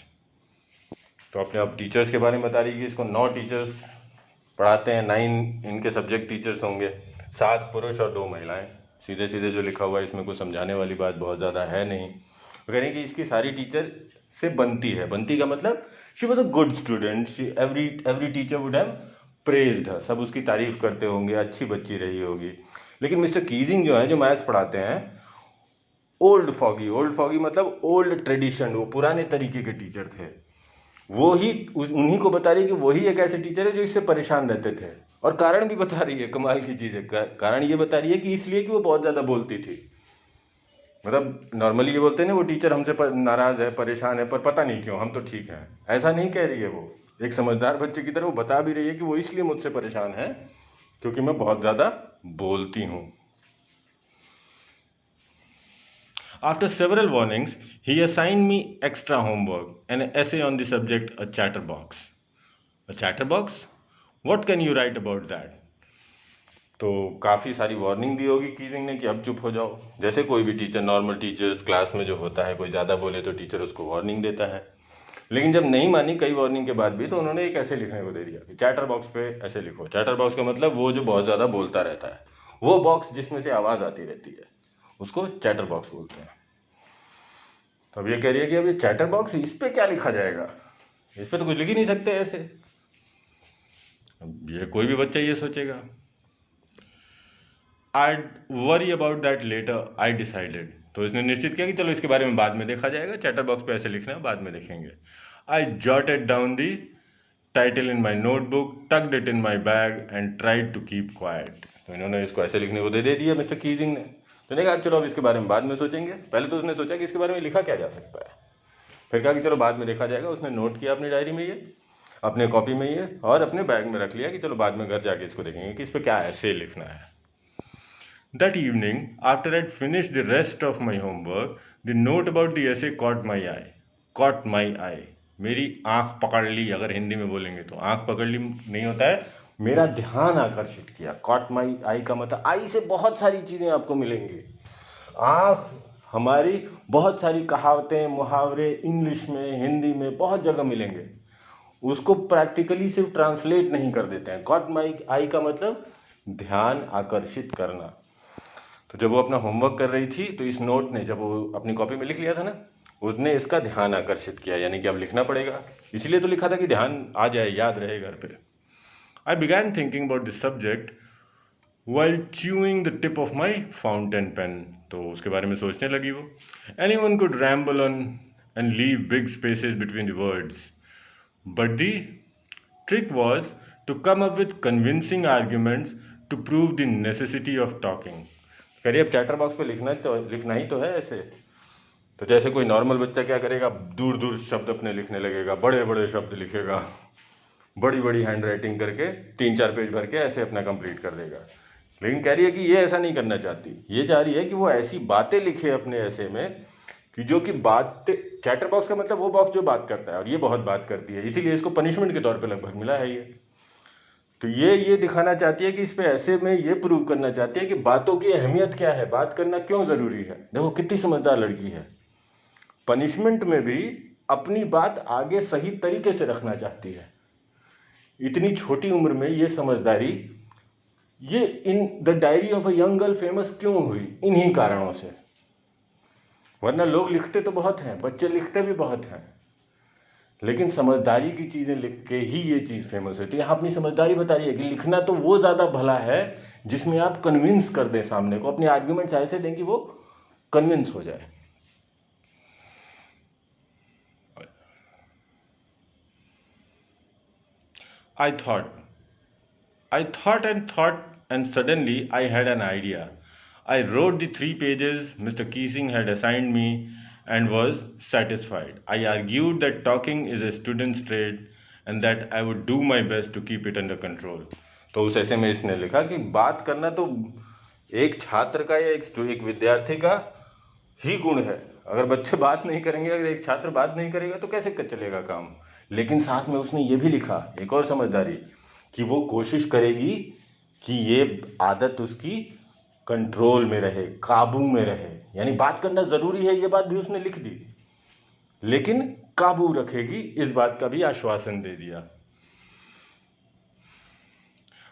तो अपने अब teachers के बारे में बता रही है कि इसको 9 टीचर्स पढ़ाते हैं, 9 इनके सब्जेक्ट टीचर्स होंगे, 7 पुरुष और 2 महिलाएं। सीधे सीधे जो लिखा हुआ है इसमें कुछ समझाने वाली बात बहुत ज़्यादा है नहीं। वो कह रहे हैं कि इसकी सारी टीचर से बनती है। बनती का मतलब she was a good student, she every teacher would have praised her, सब उसकी तारीफ करते होंगे, अच्छी बच्ची रही होगी। लेकिन मिस्टर कीजिंग जो है, जो मैथ्स पढ़ाते हैं, ओल्ड फॉगी मतलब ओल्ड ट्रेडिशन, वो पुराने तरीके के टीचर थे। वो ही उन्हीं को बता रही है कि वही एक ऐसे टीचर है जो इससे परेशान रहते थे, और कारण भी बता रही है। कमाल की चीज़ है, कारण ये बता रही है कि इसलिए कि वो बहुत ज़्यादा बोलती थी। मतलब नॉर्मली ये बोलते हैं ना, वो टीचर हमसे नाराज़ है, परेशान है, पर पता नहीं क्यों, हम तो ठीक हैं, ऐसा नहीं कह रही है। वो एक समझदार बच्चे की तरह वो बता भी रही है कि वो इसलिए मुझसे परेशान है क्योंकि मैं बहुत ज़्यादा बोलती हूँ। After several warnings, he assigned me extra homework, an essay on the subject a chatterbox. A chatterbox? What can you write about that? तो काफ़ी सारी वार्निंग दी होगी कीजिंग ने कि अब चुप हो जाओ। जैसे कोई भी टीचर, नॉर्मल टीचर्स क्लास में जो होता है, कोई ज़्यादा बोले तो टीचर उसको वार्निंग देता है। लेकिन जब नहीं मानी कई वार्निंग के बाद भी, तो उन्होंने एक ऐसे लिखने को दे दिया कि चैटर बॉक्स पे ऐसे लिखो। चैटर बॉक्स का मतलब वो जो बहुत ज़्यादा बोलता रहता है, वो बॉक्स जिसमें से आवाज़ आती रहती है, उसको चैटर बॉक्स बोलते हैं। तो अब ये कह रही है कि अब ये चैटर बॉक्स, इस पर क्या लिखा जाएगा, इस पर तो कुछ लिख ही नहीं सकते ऐसे। अब ये कोई भी बच्चा ये सोचेगा। I'd worry about that later, I decided. तो इसने निश्चित किया कि चलो इसके बारे में बाद में देखा जाएगा, चैटर बॉक्स पे ऐसे लिखना है, बाद में देखेंगे। I jotted down the title in my notebook, tucked it in my bag and tried to keep quiet. तो इन्होंने इसको ऐसे लिखने को दे दिया मिस्टर कीजिंग ने। तो ने कहा चलो अब इसके बारे में बाद में सोचेंगे। पहले तो उसने सोचा कि इसके बारे में लिखा क्या जा सकता है, फिर कहा कि चलो बाद में देखा जाएगा। उसने नोट किया अपनी डायरी में ये, अपने कॉपी में ये, और अपने बैग में रख लिया कि चलो बाद में घर जाके इसको देखेंगे कि इस पर क्या ऐसे लिखना है। That evening, after I'd finished the rest of my homework, the note about the essay caught my eye. Caught my eye. मेरी आंख पकड़ ली, अगर हिंदी में बोलेंगे तो आंख पकड़ ली नहीं होता है, मेरा ध्यान आकर्षित किया। Caught my eye का मतलब आई से बहुत सारी चीज़ें आपको मिलेंगी। आंख हमारी बहुत सारी कहावतें, मुहावरे इंग्लिश में, हिंदी में बहुत जगह मिलेंगे, उसको प्रैक्टिकली सिर्फ ट्रांसलेट नहीं कर देते हैं। Caught my eye का मतलब ध्यान आकर्षित करना। तो जब वो अपना होमवर्क कर रही थी, तो इस नोट ने, जब वो अपनी कॉपी में लिख लिया था ना, उसने इसका ध्यान आकर्षित किया, यानी कि अब लिखना पड़ेगा। इसलिए तो लिखा था कि ध्यान आ जाए, याद रहे घर पे। आई began thinking about this subject while chewing the tip of my fountain pen. तो उसके बारे में सोचने लगी वो। Anyone could ramble on and leave big spaces between the words, but the trick was to come up with convincing arguments to prove the necessity of talking. करिए अब chatter box पे लिखना ही तो है ऐसे। तो जैसे कोई नॉर्मल बच्चा क्या करेगा, दूर दूर शब्द अपने लिखने लगेगा, बड़े बड़े शब्द लिखेगा, बड़ी बड़ी हैंड राइटिंग करके 3-4 पेज भर के ऐसे अपना कंप्लीट कर देगा। लेकिन कह रही है कि ये ऐसा नहीं करना चाहती, ये चाह रही है कि वो ऐसी बातें लिखे अपने ऐसे में कि जो कि बातें, चैटर बॉक्स का मतलब वो बॉक्स जो बात करता है, और ये बहुत बात करती है, इसीलिए इसको पनिशमेंट के तौर पे लगभग मिला है ये। तो ये दिखाना चाहती है कि इस पे ऐसे में ये प्रूव करना चाहती है कि बातों की अहमियत क्या है, बात करना क्यों ज़रूरी है। देखो कितनी समझदार लड़की है, पनिशमेंट में भी अपनी बात आगे सही तरीके से रखना चाहती है। इतनी छोटी उम्र में ये समझदारी, ये इन the diary of a young girl famous क्यों हुई, इन्हीं कारणों से। वरना लोग लिखते तो बहुत हैं, बच्चे लिखते भी बहुत हैं, लेकिन समझदारी की चीज़ें लिख के ही ये चीज़ फेमस होती है। यहाँ अपनी समझदारी बता रही है कि लिखना तो वो ज़्यादा भला है जिसमें आप कन्विंस कर दें सामने को, अपने आर्ग्यूमेंट्स ऐसे दें कि वो कन्विंस हो जाए। I thought, and suddenly I had an idea. I wrote the 3 pages Mr. Keesing had assigned me and was satisfied. I argued that talking is a student's trade and that I would do my best to keep it under control. तो उस ऐसे में इसने लिखा कि बात करना तो एक छात्र का या एक विद्यार्थी का ही गुण है। अगर बच्चे बात नहीं करेंगे, अगर एक छात्र बात नहीं करेगा तो कैसे चलेगा काम। लेकिन साथ में उसने ये भी लिखा, एक और समझदारी, कि वो कोशिश करेगी कि ये आदत उसकी कंट्रोल में रहे, काबू में रहे। यानी बात करना ज़रूरी है, ये बात भी उसने लिख दी, लेकिन काबू रखेगी, इस बात का भी आश्वासन दे दिया।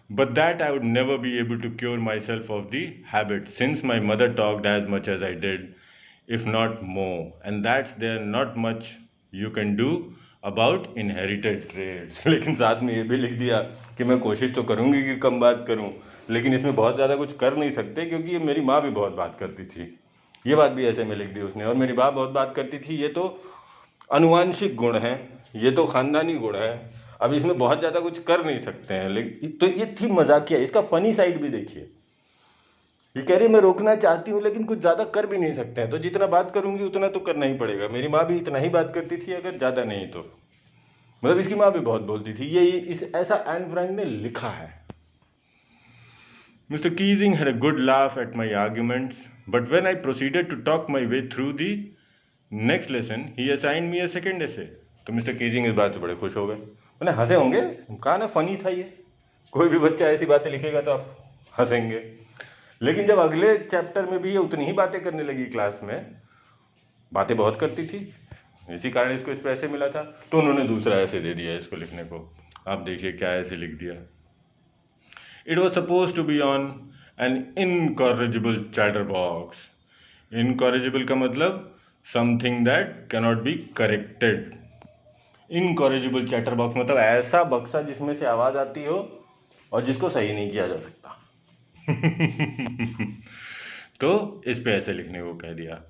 But that I would never be able to cure myself of the habit, since my mother talked as much as I did, if not more, and that's there not much you can do about inherited traits. लेकिन साथ में ये भी लिख दिया कि मैं कोशिश तो करूँगी कि कम बात करूँ, लेकिन इसमें बहुत ज़्यादा कुछ कर नहीं सकते, क्योंकि ये मेरी माँ भी बहुत बात करती थी। ये बात भी ऐसे में लिख दी उसने, और मेरी माँ बहुत बात करती थी, ये तो अनुवांशिक गुण है, ये तो खानदानी गुण है, अब इसमें बहुत ज़्यादा कुछ कर नहीं सकते हैं। लेकिन तो ये थी मजाकिया। इसका फनी साइड भी देखिए, ये कह रही मैं रोकना चाहती हूँ लेकिन कुछ ज़्यादा कर भी नहीं सकते हैं, तो जितना बात करूँगी उतना तो करना ही पड़ेगा। मेरी माँ भी इतना ही बात करती थी, अगर ज़्यादा नहीं तो। मतलब इसकी माँ भी बहुत बोलती थी। ये इस ऐसा एन फ्रैंक ने लिखा है। Mr. Keesing had a good laugh at my arguments, but when I proceeded to talk my way through the next lesson, he assigned me a second essay. तो मिस्टर कीजिंग इस बात से बड़े खुश हो गए। मैंने हंसे होंगे, कहा ना फनी था ये। कोई भी बच्चा ऐसी बातें लिखेगा तो आप हंसेंगे। लेकिन जब अगले चैप्टर में भी ये उतनी ही बातें करने लगी, क्लास में बातें बहुत करती थी, इसी कारण इसको इस पे ऐसे मिला था, तो उन्होंने दूसरा ऐसे दे दिया इसको लिखने को। आप देखिए क्या ऐसे लिख दिया। It was supposed to be on an incorrigible chatterbox. Incorrigible का मतलब something that cannot be corrected. Incorrigible chatterbox मतलब ऐसा बक्सा जिसमें से आवाज आती हो और जिसको सही नहीं किया जा सकता। तो इस पे ऐसे लिखने को कह दिया।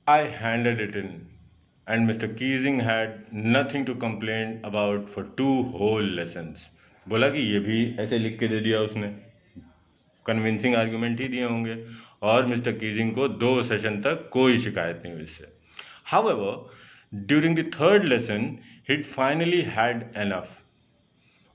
I handed it in and Mr. Keesing had nothing to complain about for 2 whole lessons. बोला कि ये भी ऐसे लिख के दे दिया उसने, कन्विंसिंग आर्गुमेंट ही दिए होंगे, और मिस्टर कीजिंग को 2 सेशन तक कोई शिकायत नहीं हुई इससे। However during the third lesson he finally had enough,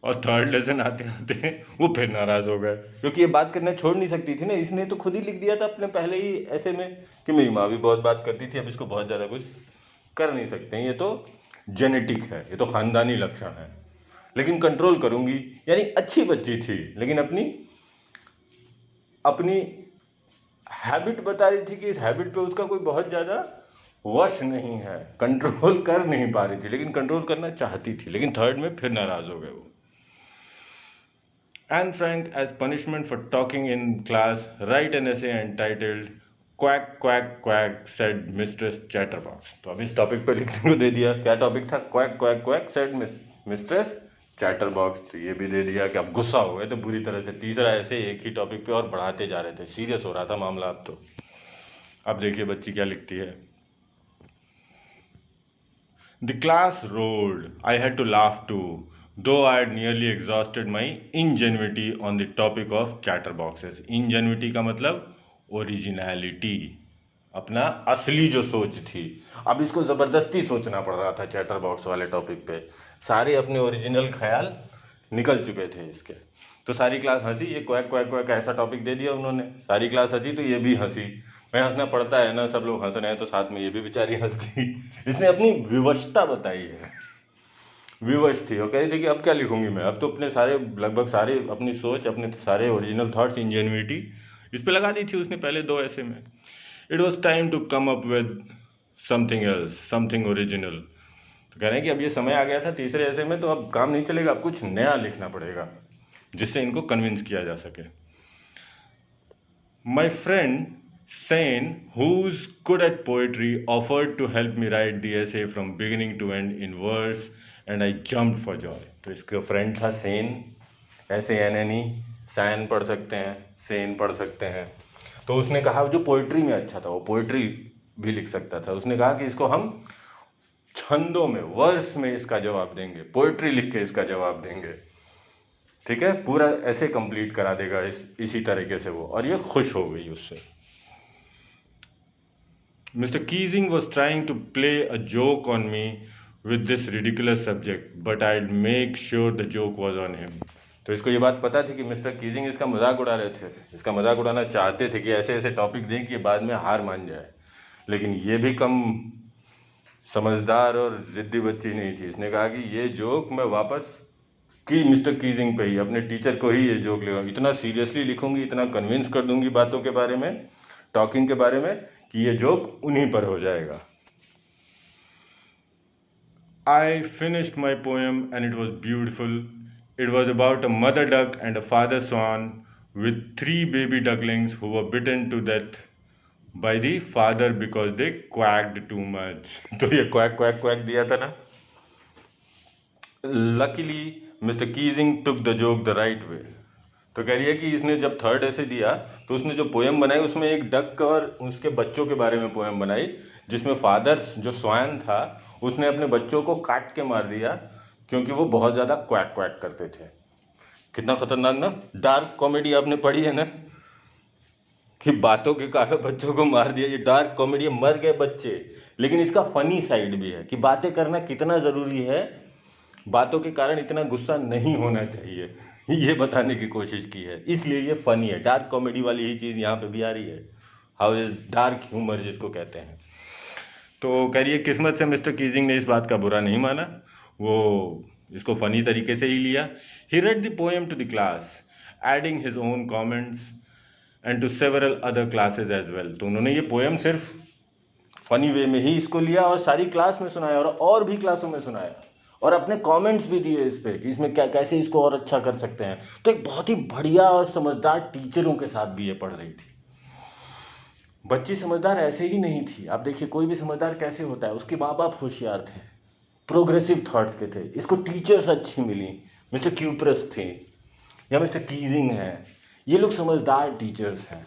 और थर्ड लेसन आते आते वो फिर नाराज हो गए, क्योंकि ये बात करना छोड़ नहीं सकती थी ना। इसने तो खुद ही लिख दिया था अपने पहले ही ऐसे में कि मेरी माँ भी बहुत बात करती थी, अब इसको बहुत ज़्यादा कुछ कर नहीं सकते हैं, ये तो जेनेटिक है, ये तो ख़ानदानी लक्षण है, लेकिन कंट्रोल करूंगी। यानी अच्छी बच्ची थी, लेकिन अपनी हैबिट बता रही थी कि इस हैबिट पे उसका कोई बहुत ज़्यादा वश नहीं है, कंट्रोल कर नहीं पा रही थी, लेकिन कंट्रोल करना चाहती थी। लेकिन थर्ड में फिर नाराज हो गए वो। Anne Frank, as punishment for talking in class, write an essay entitled Quack Quack Quack, said Mistress Chatterbox. तो अब इस टॉपिक पर लिखने को दे दिया। क्या टॉपिक था? Quack Quack Quack, said Mistress Chatterbox। तो ये भी दे दिया कि आप गुस्सा हो गए तो बुरी तरह से। तीसरा ऐसे एक ही टॉपिक पे और बढ़ाते जा रहे थे, सीरियस हो रहा था मामला अब तो। अब देखिए बच्ची क्या लिखती है। The class roared. I had to laugh too, though I had nearly exhausted my ingenuity on the topic of chatterboxes. Ingenuity का मतलब ओरिजिनलिटी, अपना असली जो सोच थी। अब इसको ज़बरदस्ती सोचना पड़ रहा था चैटर बॉक्स वाले टॉपिक पे। सारे अपने ओरिजिनल ख्याल निकल चुके थे इसके। तो सारी क्लास हंसी। ये क्वैक क्वैक क्वैक ऐसा टॉपिक दे दिया उन्होंने, सारी क्लास हंसी, तो ये भी हंसी। मैं हंसना पड़ता है ना, सब लोग हंस रहे हैं तो साथ में ये भी बेचारी हंसती। इसने अपनी विवशता बताई है, विवश थी। और कह रही थी कि अब क्या लिखूंगी मैं, अब तो अपने सारे लगभग सारे अपनी सोच, अपने सारे ओरिजिनल थॉट्स, इंजेन्युइटी इस पे लगा दी थी उसने पहले 2 ऐसे में। It was time to come up with something else, something original. तो कह रहे हैं कि अब ये समय आ गया था तीसरे ऐसे में, तो अब काम नहीं चलेगा, अब कुछ नया लिखना पड़ेगा जिससे इनको कन्विंस किया जा सके। My friend Sane, who's good at poetry, offered to help me write the essay from beginning to end in verse, and I jumped for joy. तो इसका फ्रेंड था सेन, ऐसे एन सैन पढ़ सकते हैं, सेन पढ़ सकते हैं। तो उसने कहा, जो पोइट्री में अच्छा था, वो पोइट्री भी लिख सकता था, उसने कहा कि इसको हम छंदों में, वर्स में इसका जवाब देंगे, पोएट्री लिख के इसका जवाब देंगे, ठीक है, पूरा ऐसे कंप्लीट करा देगा इसी तरीके से वो, और ये खुश हो गई उससे। Mr. Keesing was trying to play a joke on me with this ridiculous subject, but I'd make sure the joke was on him. तो इसको ये बात पता थी कि मिस्टर कीजिंग इसका मजाक उड़ा रहे थे, इसका मजाक उड़ाना चाहते थे कि ऐसे ऐसे टॉपिक दें कि बाद में हार मान जाए, लेकिन ये भी कम समझदार और जिद्दी बच्ची नहीं थी। इसने कहा कि ये जोक मैं वापस कि मिस्टर कीजिंग पे ही, अपने टीचर को ही ये जोक लेगा, इतना सीरियसली लिखूंगी, इतना कन्विंस कर दूंगी बातों के बारे में, टॉकिंग के बारे में, कि ये जोक उन्हीं पर हो जाएगा। I finished my poem and it was beautiful. It was about a mother duck and a father swan with 3 baby ducklings who were bitten to death by the father because they quacked too much. तो ये quack quack quack दिया था ना। Luckily Mr. Keesing took the joke the right way. तो कह रही है कि इसने जब थर्ड ऐसे दिया तो उसने जो पोएम बनाई उसमें एक डक और उसके बच्चों के बारे में पोएम बनाई, जिसमें फादर जो स्वान था उसने अपने बच्चों को काट के मार दिया क्योंकि वो बहुत ज़्यादा क्वैक क्वैक करते थे। कितना खतरनाक ना। डार्क कॉमेडी आपने पढ़ी है ना, कि बातों के कारण बच्चों को मार दिया। ये डार्क कॉमेडी, मर गए बच्चे, लेकिन इसका फनी साइड भी है कि बातें करना कितना ज़रूरी है, बातों के कारण इतना गुस्सा नहीं होना चाहिए, ये बताने की कोशिश की है, इसलिए ये फनी है। डार्क कॉमेडी वाली ही चीज़ यहाँ पे भी आ रही है, हाउ इज डार्क ह्यूमर जिसको कहते हैं। तो कह रही है किस्मत से मिस्टर कीजिंग ने इस बात का बुरा नहीं माना, वो इसको फनी तरीके से ही लिया। He read the poem to the class adding his own comments and to several other classes as well. तो उन्होंने ये पोएम सिर्फ फनी वे में ही इसको लिया और सारी क्लास में सुनाया और भी क्लासों में सुनाया, और अपने कमेंट्स भी दिए इस पे कि इसमें क्या कैसे इसको और अच्छा कर सकते हैं। तो एक बहुत ही बढ़िया और समझदार टीचरों के साथ भी ये पढ़ रही थी। बच्ची समझदार ऐसे ही नहीं थी, आप देखिए कोई भी समझदार कैसे होता है, उसके माँ बाप होशियार थे, प्रोग्रेसिव थॉट्स के थे, इसको टीचर्स अच्छी मिली, मिस्टर क्यूप्रस थे या मिस्टर कीजिंग हैं, ये लोग समझदार टीचर्स हैं।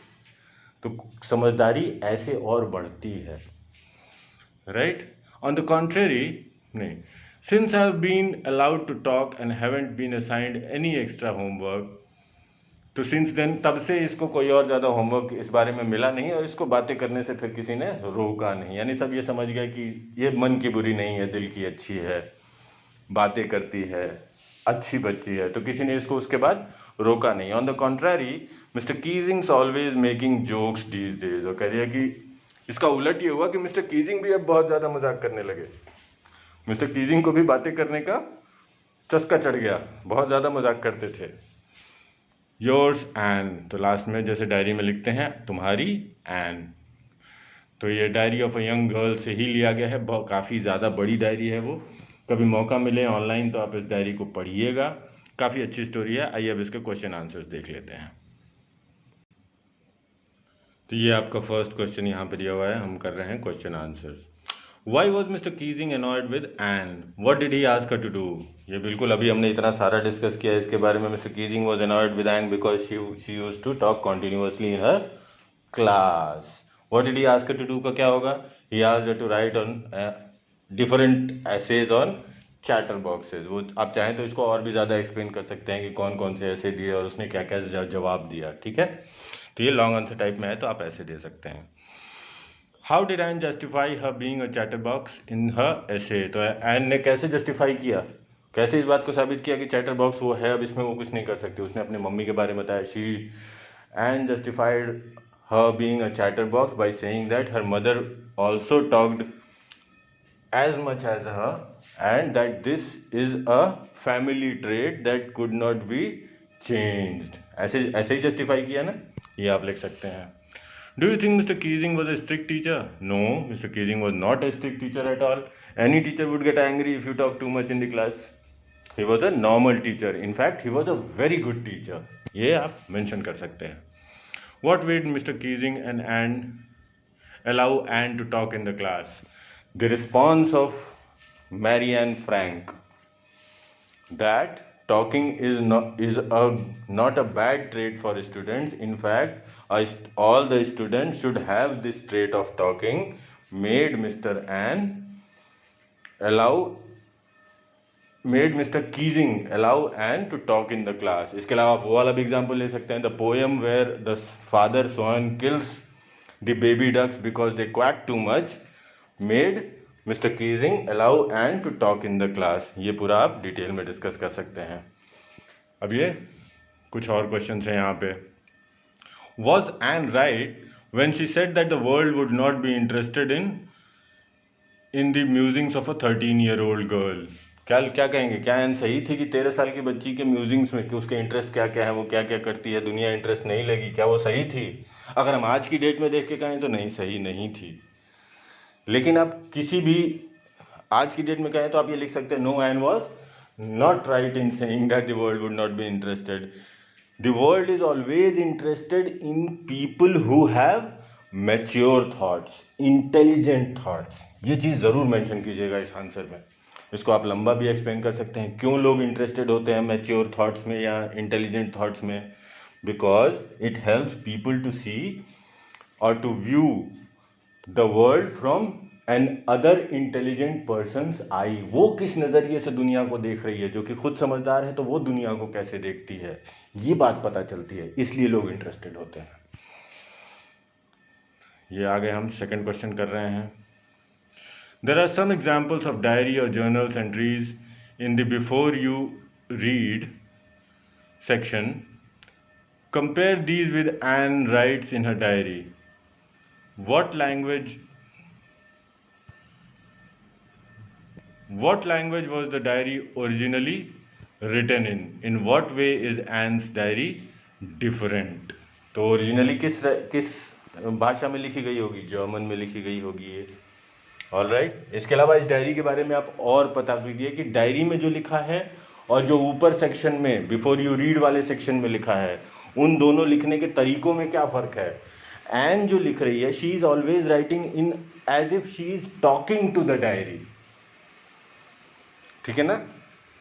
तो समझदारी ऐसे और बढ़ती है, राइट। ऑन द कॉन्ट्रेरी, नहीं, since I have been allowed to talk and haven't been assigned any extra homework, तो since then तब से इसको कोई और ज़्यादा होमवर्क इस बारे में मिला नहीं और इसको बातें करने से फिर किसी ने रोका नहीं। यानी सब ये समझ गए कि ये मन की बुरी नहीं है, दिल की अच्छी है, बातें करती है, अच्छी बच्ची है, तो किसी ने इसको उसके बाद रोका नहीं। On the contrary Mr Keesing's always making jokes these days. और कह रही है कि इसका उलट ये हुआ कि मिस्टर कीजिंग भी अब बहुत ज़्यादा मजाक करने लगे। मिस्टर कीजिंग को भी बातें करने का चस्का चढ़ गया, बहुत ज़्यादा मजाक करते थे। योर्स एन, तो लास्ट में जैसे डायरी में लिखते हैं तुम्हारी एन, तो ये diary of a young girl से ही लिया गया है, बहुत काफ़ी ज़्यादा बड़ी डायरी है वो। कभी मौका मिले ऑनलाइन तो आप इस डायरी को पढ़िएगा, काफ़ी अच्छी स्टोरी है। आइए अब इसके क्वेश्चन आंसर्स देख लेते हैं। तो ये आपका फर्स्ट क्वेश्चन यहाँ पर दिया हुआ है, हम कर रहे हैं question answers. Why was Mr. Keesing annoyed with Anne? What did he ask her to do? ये बिल्कुल अभी हमने इतना सारा डिस्कस किया इसके बारे में। Mr. Keesing was annoyed with Anne because she used to talk continuously in her class. What did he ask her to do का क्या होगा? He asked her to write on different essays on chatter boxes. वो आप चाहें तो इसको और भी ज़्यादा एक्सप्लेन कर सकते हैं कि कौन कौन से ऐसे दिए और उसने क्या क्या जवाब दिया, ठीक है। तो ये लॉन्ग आंसर टाइप में है तो आप ऐसे दे सकते हैं। How did Anne justify her being a chatterbox in her essay? तो एन ने कैसे जस्टिफाई किया, कैसे इस बात को साबित किया कि चैटर बॉक्स वो है, अब इसमें वो कुछ नहीं कर सकती। उसने अपने मम्मी के बारे में बताया। Anne justified her being a chatterbox by saying that her mother also talked as much as her and that this is a family trait that could not be changed. ऐसे ही जस्टिफाई किया ना, ये आप लिख सकते हैं। Do you think Mr. Keesing was a strict teacher? No, Mr. Keesing was not a strict teacher at all. Any teacher would get angry if you talk too much in the class. He was a normal teacher. In fact, he was a very good teacher. ये आप mention कर सकते हैं। What made Mr. Keesing and Anne allow Anne to talk in the class? The response of Marianne Frank that talking is not a bad trait for students. In fact, all the students should have this trait of talking, made Mr. Anne allow made Mr Keesing allow Anne to talk in the class. इसके अलावा आप वो वाला भी example ले सकते हैं, the poem where the father swan kills the baby ducks because they quack too much made Mr Keesing allow Anne to talk in the class. ये पूरा आप डिटेल में डिस्कस कर सकते हैं। अब ये कुछ और क्वेश्चन हैं यहाँ पे। Was an right when she said that the world would not be interested in the musings of a 13-year-old girl? क्या क्या कहेंगे, क्या एन सही थी कि 13 साल की बच्ची के म्यूजिंग्स में कि उसके इंटरेस्ट क्या क्या है, वो क्या क्या करती है, दुनिया इंटरेस्ट नहीं लगी? क्या वो सही थी? अगर हम आज की डेट में देख के कहें तो नहीं, सही नहीं थी। लेकिन आप किसी भी आज की डेट में कहें तो आप ये लिख सकते हैं, no Anne was not right in saying that the world would not be interested. The world is always interested in people who have mature thoughts, intelligent thoughts. ये चीज़ ज़रूर मेंशन कीजिएगा इस आंसर में। इसको आप लंबा भी एक्सप्लेन कर सकते हैं, क्यों लोग इंटरेस्टेड होते हैं मैच्योर थॉट्स में या इंटेलिजेंट थॉट्स में। Because it helps people to see और to view the world from another intelligent persons eye. वो किस नज़रिए से दुनिया को देख रही है, जो कि खुद समझदार है तो वो दुनिया को कैसे देखती है, ये बात पता चलती है, इसलिए लोग इंटरेस्टेड होते हैं। ये आगे हम सेकंड क्वेश्चन कर रहे हैं। There are some examples of diary or journals entries in the before you read section. Compare these with Anne writes in her diary. What language was the diary originally written in? In what way is Anne's diary different? तो originally किस भाषा में लिखी गई होगी? German में लिखी गई होगी ये। ऑलराइट। इसके अलावा इस डायरी के बारे में आप और पता कीजिए कि डायरी में जो लिखा है और जो ऊपर सेक्शन में बिफोर यू रीड वाले सेक्शन में लिखा है, उन दोनों लिखने के तरीकों में क्या फ़र्क है। एंड जो लिख रही है, she is always writing in as if she is talking to the diary, ठीक है ना।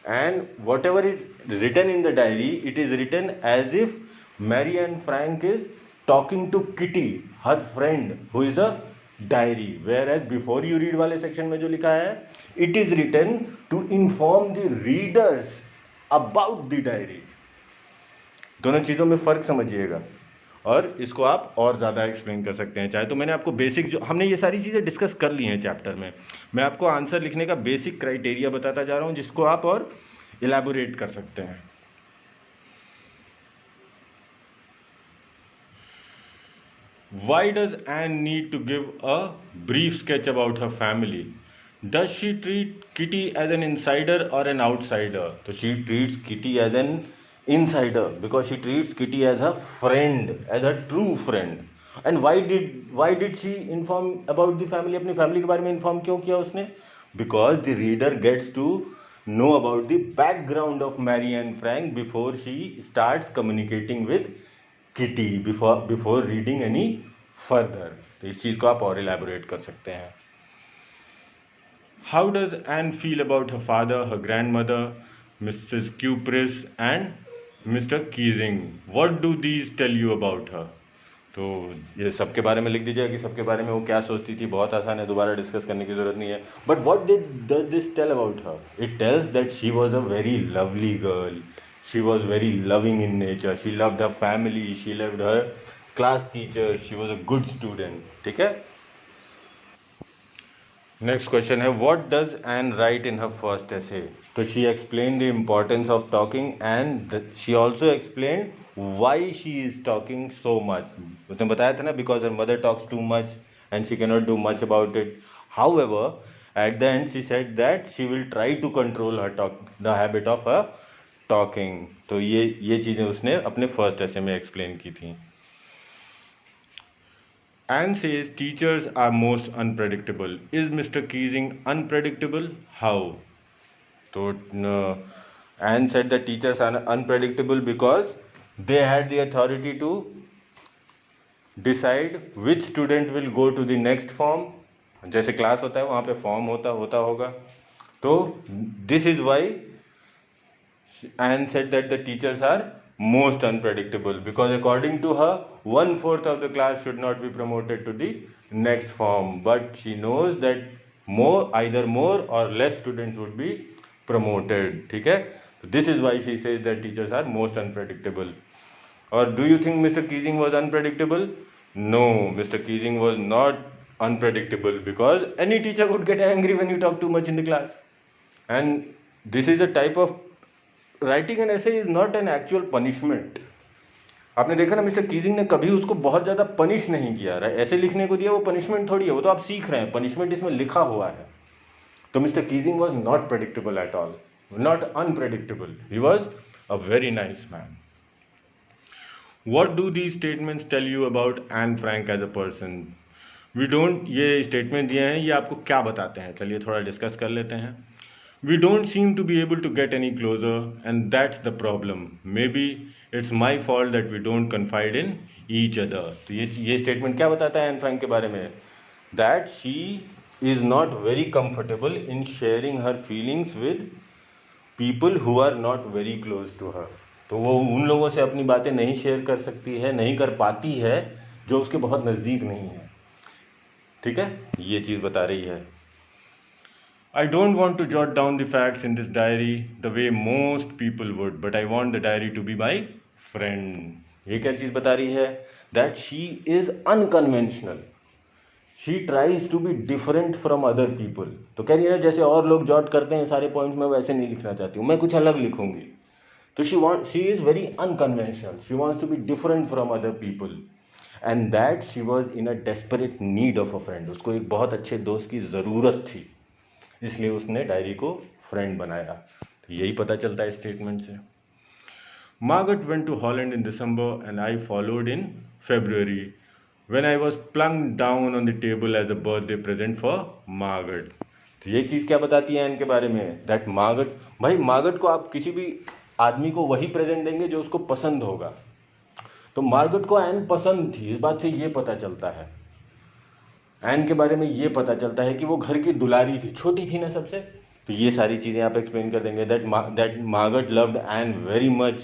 And whatever is written in the diary, it is written as if Mary Anne Frank is talking to Kitty, her friend who is a diary. Whereas before you read वाले section में जो लिखा है, it is written to inform the readers about the diary. दोनों चीज़ों में फ़र्क समझिएगा, और इसको आप और ज़्यादा एक्सप्लेन कर सकते हैं चाहे तो। मैंने आपको बेसिक, जो हमने ये सारी चीज़ें डिस्कस कर ली हैं चैप्टर में, मैं आपको आंसर लिखने का बेसिक क्राइटेरिया बताता जा रहा हूँ, जिसको आप और इलेबोरेट कर सकते हैं। Why does Anne need to give a brief sketch about her family? Does she treat Kitty as an insider or an outsider? So she treats Kitty as an insider because she treats Kitty as a friend, as a true friend. And why did she inform about the family? अपनी family के बारे में inform क्यों किया उसने? Because the reader gets to know about the background of Mary Anne Frank before she starts communicating with kitty, before reading any further. तो इस चीज़ को आप और इलेबोरेट कर सकते हैं। How does Anne feel about her father, her grandmother, Mrs Kuperus and Mr Keesing? What do these tell you about her? तो ये सबके बारे में लिख दीजिएगा कि सबके बारे में वो क्या सोचती थी। बहुत आसान है, दोबारा डिस्कस करने की ज़रूरत नहीं है। But what does this tell about her? It tells that she was a very lovely girl, she was very loving in nature, she loved her family, she loved her class teacher, she was a good student, ठीक है। Next question है, what does Anne write in her first essay? तो she explain the importance of talking and she also explain why she is talking so much. उसने बताया था ना, because her mother talks too much and she cannot do much about it. However at the end she said that she will try to control her the habit of her talking. तो ये चीज़ें उसने अपने first ऐसे में explain की थी। Anne says teachers are most unpredictable. Is Mr. Keesing unpredictable? How? So Anne said that teachers are unpredictable because they had the authority to decide which student will go to the next form. जैसे class होता है वहाँ पे form होता होगा। तो this is why Anne said that the teachers are most unpredictable, because according to her 1/4 of the class should not be promoted to the next form, but she knows that either more or less students would be promoted. ठीक है, this is why she says that teachers are most unpredictable. Or do you think Mr. Keating was unpredictable? No, Mr. Keating was not unpredictable, because any teacher would get angry when you talk too much in the class. And this is a type of writing an essay is not an actual punishment. आपने देखा ना, mister Keesing ने कभी उसको बहुत ज़्यादा punish नहीं किया। ऐसे लिखने को दिया, वो पनिशमेंट थोड़ी है, वो तो आप सीख रहे हैं, पनिशमेंट इसमें लिखा हुआ है। तो Mr Keesing was not predictable at all, not unpredictable, he was a very nice man. What do these statements tell you about Anne Frank as a person? We don't, ये स्टेटमेंट दिए हैं, ये आपको क्या बताते हैं? चलिए थोड़ा डिस्कस कर लेते हैं। We don't seem to be able to get any closer, and that's the problem. Maybe it's my fault that we don't confide in each other. तो ये स्टेटमेंट क्या बताता है एन फ्रैंक के बारे में? That she is not very comfortable in sharing her feelings with people who are not very close to her. तो वो उन लोगों से अपनी बातें नहीं शेयर कर सकती है, नहीं कर पाती है जो उसके बहुत नज़दीक नहीं है। ठीक है, ये चीज़ बता रही है। I don't want to jot down the facts in this diary the way most people would, but I want the diary to be my friend. ये क्या चीज़ बता रही है? That she is unconventional. She tries to be different from other people. तो कह रही है जैसे और लोग जॉट करते हैं सारे पॉइंट्स, मैं वैसे नहीं लिखना चाहती हूँ, मैं कुछ अलग लिखूंगी। तो she is very unconventional. She wants to be different from other people. And that she was in a desperate need of a friend. उसको एक बहुत अच्छे दोस्त की ज़रूरत थी, इसलिए उसने डायरी को फ्रेंड बनाया। तो यही पता चलता है स्टेटमेंट से। Margaret went to Holland in December and I followed in February when I was plonked down on the table as a birthday present for Margaret. तो ये चीज़ क्या बताती है इनके बारे में? दैट मार्गरेट, भाई मार्गरेट को आप किसी भी आदमी को वही प्रेजेंट देंगे जो उसको पसंद होगा। तो मार्गरेट को एन पसंद थी, इस बात से ये पता चलता है। एन के बारे में ये पता चलता है कि वो घर की दुलारी थी, छोटी थी ना सबसे। तो ये सारी चीज़ें आप एक्सप्लेन कर देंगे। That Margaret loved Anne very much,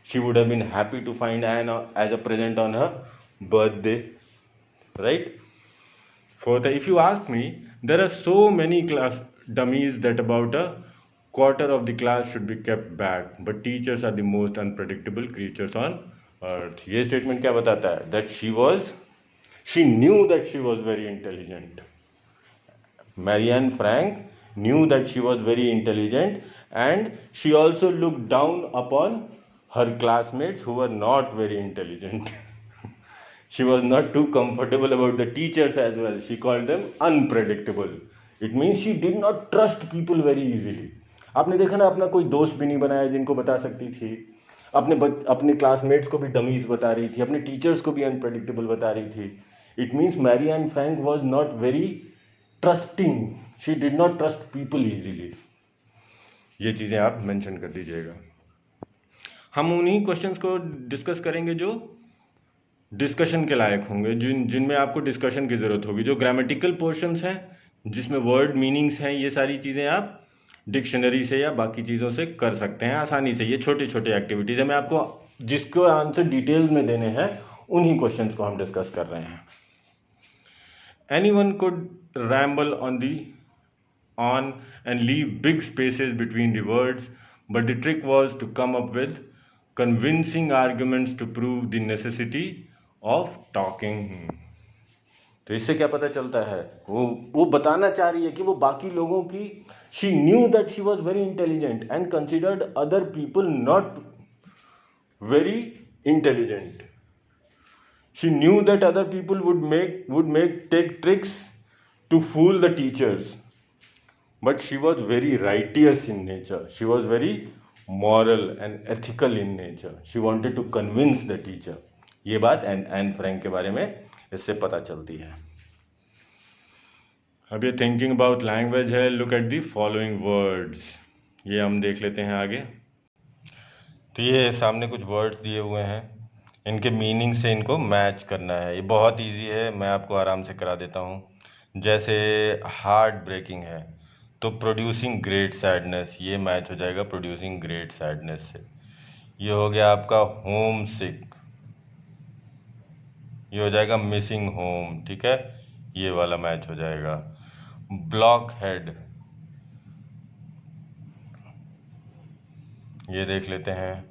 she would have been happy to find Anne as a present on her birthday, right? Fourth, if you ask me, there are so many class dummies that about a quarter of the class should be kept back, but teachers are the most unpredictable creatures on earth. ये statement क्या बताता है? That she knew that she was very intelligent. Marianne Frank knew that she was very intelligent, and she also looked down upon her classmates who were not very intelligent. She was not too comfortable about the teachers as well. She called them unpredictable. It means she did not trust people very easily. आपने देखा ना, अपना कोई दोस्त भी नहीं बनाया जिनको बता सकती थी, अपने क्लासमेट्स को भी डमीज बता रही थी, अपने टीचर्स को भी अनप्रेडिक्टेबल बता रही थी। It means Marianne Frank was not very trusting. She did not trust people easily. ये चीज़ें आप मेंशन कर दीजिएगा। हम उन्हीं क्वेश्चंस को डिस्कस करेंगे जो डिस्कशन के लायक होंगे, जिनमें आपको डिस्कशन की ज़रूरत होगी। जो ग्रामेटिकल पोर्शंस हैं, जिसमें वर्ड मीनिंग्स हैं, ये सारी चीज़ें आप डिक्शनरी से या बाकी चीज़ों से कर सकते हैं आसानी से। ये छोटे छोटे एक्टिविटीज़ हैं, मैं आपको जिसको आंसर डिटेल में देने हैं उन्हीं क्वेश्चंस को हम डिस्कस कर रहे हैं। Anyone could ramble on and leave big spaces between the words, but the trick was to come up with convincing arguments to prove the necessity of talking. तो इससे क्या पता चलता है? वो बताना चाह रही है कि वो बाकी लोगों की, she knew that she was very intelligent and considered other people not very intelligent. She knew that other people would take tricks to fool the teachers, but she was very righteous in nature. She was very moral and ethical in nature. She wanted to convince the teacher. ये बात Anne Frank के बारे में इससे पता चलती है। अब ये थिंकिंग अबाउट लैंग्वेज है। Look at the following words, ये हम देख लेते हैं आगे। तो ये सामने कुछ वर्ड्स दिए हुए हैं, इनके मीनिंग से इनको मैच करना है। ये बहुत इजी है, मैं आपको आराम से करा देता हूँ। जैसे हार्ट ब्रेकिंग है तो प्रोड्यूसिंग ग्रेट सैडनेस, ये मैच हो जाएगा प्रोड्यूसिंग ग्रेट सैडनेस से। ये हो गया आपका होम सिक, ये हो जाएगा मिसिंग होम, ठीक है, ये वाला मैच हो जाएगा। ब्लॉकहेड, ये देख लेते हैं।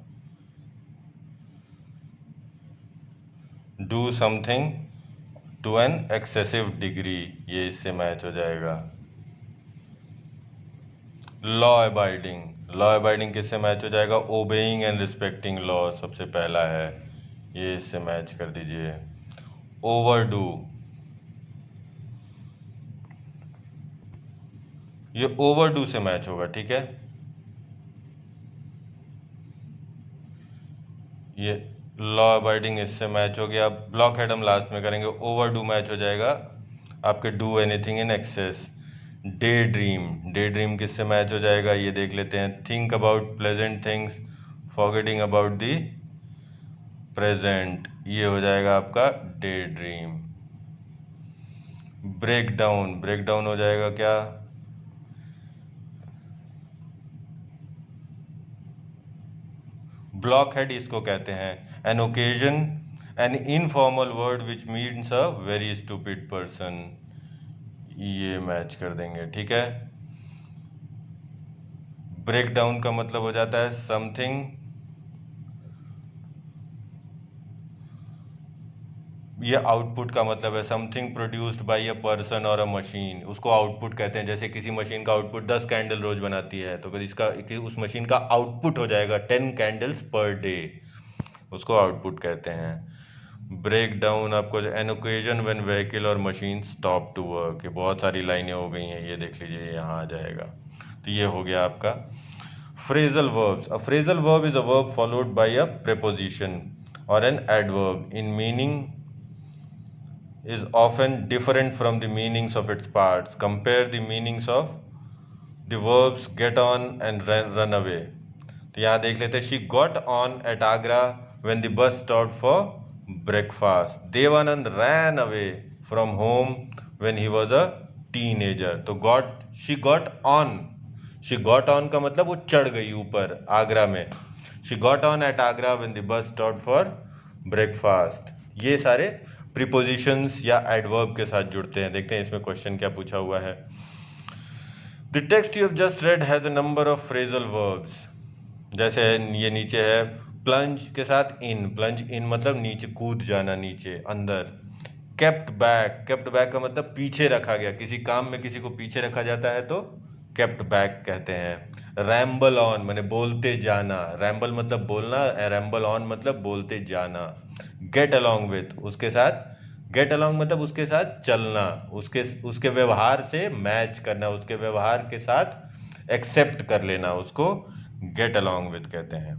Do something to an excessive degree, ये इससे मैच हो जाएगा। लॉ अबाइडिंग, लॉ अबाइडिंग किससे मैच हो जाएगा? ओबेइंग एंड रिस्पेक्टिंग लॉ सबसे पहला है, ये इससे मैच कर दीजिए। ओवरडू, ये ओवरडू से मैच होगा, ठीक है। ये लॉ अबाइडिंग इससे मैच हो गया। ब्लॉक हेड हम लास्ट में करेंगे। ओवरडू मैच हो जाएगा आपके do anything in excess. Daydream, daydream किससे मैच हो जाएगा ये देख लेते हैं। Think about pleasant things, forgetting about the present, ये हो जाएगा आपका daydream. Break down, break down हो जाएगा क्या? ब्लॉक हेड इसको कहते हैं। An occasion, an informal word which means a very stupid person, ये मैच कर देंगे, ठीक है। ब्रेक डाउन का मतलब हो जाता है समथिंग, ये आउटपुट का मतलब है something produced by a person और अ मशीन, उसको आउटपुट कहते हैं। जैसे किसी मशीन का आउटपुट 10 कैंडल रोज बनाती है, तो फिर इसका उस मशीन का आउटपुट हो जाएगा 10 कैंडल्स पर डे, उसको आउटपुट कहते हैं। ब्रेक डाउन आपको एन ओकेजन व्हेन व्हीकल और मशीन स्टॉप टू वर्क, ये बहुत सारी लाइनें हो गई हैं, ये देख लीजिए यहाँ आ जाएगा। तो ये हो गया आपका phrasal verbs. A phrasal verb is a verb followed by a preposition और an adverb in meaning is often different from the meanings of its parts. Compare the meanings of the verbs get on and run away. तो यहाँ देख लेते हैं। She got on at Agra when the bus stopped for breakfast. Devanand ran away from home when he was a teenager. तो she got on, she got on का मतलब वो चढ़ गई ऊपर आगरा में। She got on at Agra when the bus stopped for breakfast. ये सारे प्रीपोजिशंस या एडवर्ब के साथ जुड़ते हैं। देखते हैं इसमें क्वेश्चन क्या पूछा हुआ है। The text you have just red has a number of phrasal verbs. जैसे ये नीचे है प्लंज के साथ इन, प्लंज इन मतलब नीचे कूद जाना, नीचे अंदर। केप्ट बैक, केप्ट बैक का मतलब पीछे रखा गया, किसी काम में किसी को पीछे रखा जाता है तो केप्ट बैक कहते हैं। रैम्बल ऑन माने बोलते जाना, रैम्बल मतलब बोलना, रैम्बल ऑन मतलब बोलते जाना। गेट अलॉन्ग विथ, उसके साथ, गेट अलॉन्ग मतलब उसके साथ चलना, उसके उसके व्यवहार से मैच करना, उसके व्यवहार के साथ एक्सेप्ट कर लेना, उसको गेट अलॉन्ग विथ कहते हैं।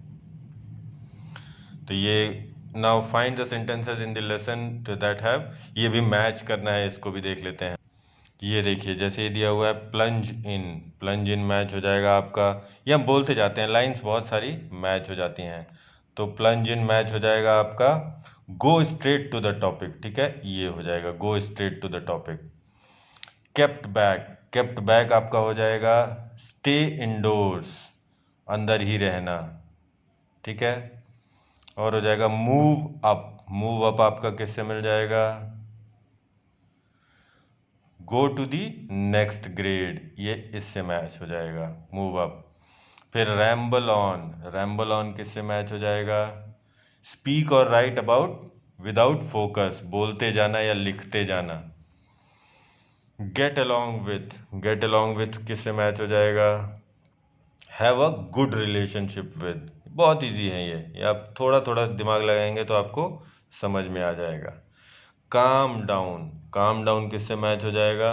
तो ये now find the sentences in the lesson to that have, ये भी मैच करना है, इसको भी देख लेते हैं। ये देखिए जैसे ये दिया हुआ है प्लंज इन, प्लंज इन मैच हो जाएगा आपका। ये हम बोलते जाते हैं, लाइंस बहुत सारी मैच हो जाती हैं। तो प्लंज इन मैच हो जाएगा आपका go straight to the topic, ठीक है, ये हो जाएगा go straight to the topic. Kept back, kept back आपका हो जाएगा स्टे इंडोर्स, अंदर ही रहना, ठीक है। और हो जाएगा मूव अप, मूव अप आपका किससे मिल जाएगा? Go to the next grade, ये इससे मैच हो जाएगा मूव अप। फिर रैम्बल ऑन, रैम्बल ऑन किससे मैच हो जाएगा? स्पीक और राइट अबाउट विदाउट फोकस, बोलते जाना या लिखते जाना। Get along with, get along with किससे मैच हो जाएगा? Have a good relationship with, बहुत इजी है ये आप थोड़ा थोड़ा दिमाग लगाएंगे तो आपको समझ में आ जाएगा। काम डाउन, काम डाउन किससे मैच हो जाएगा?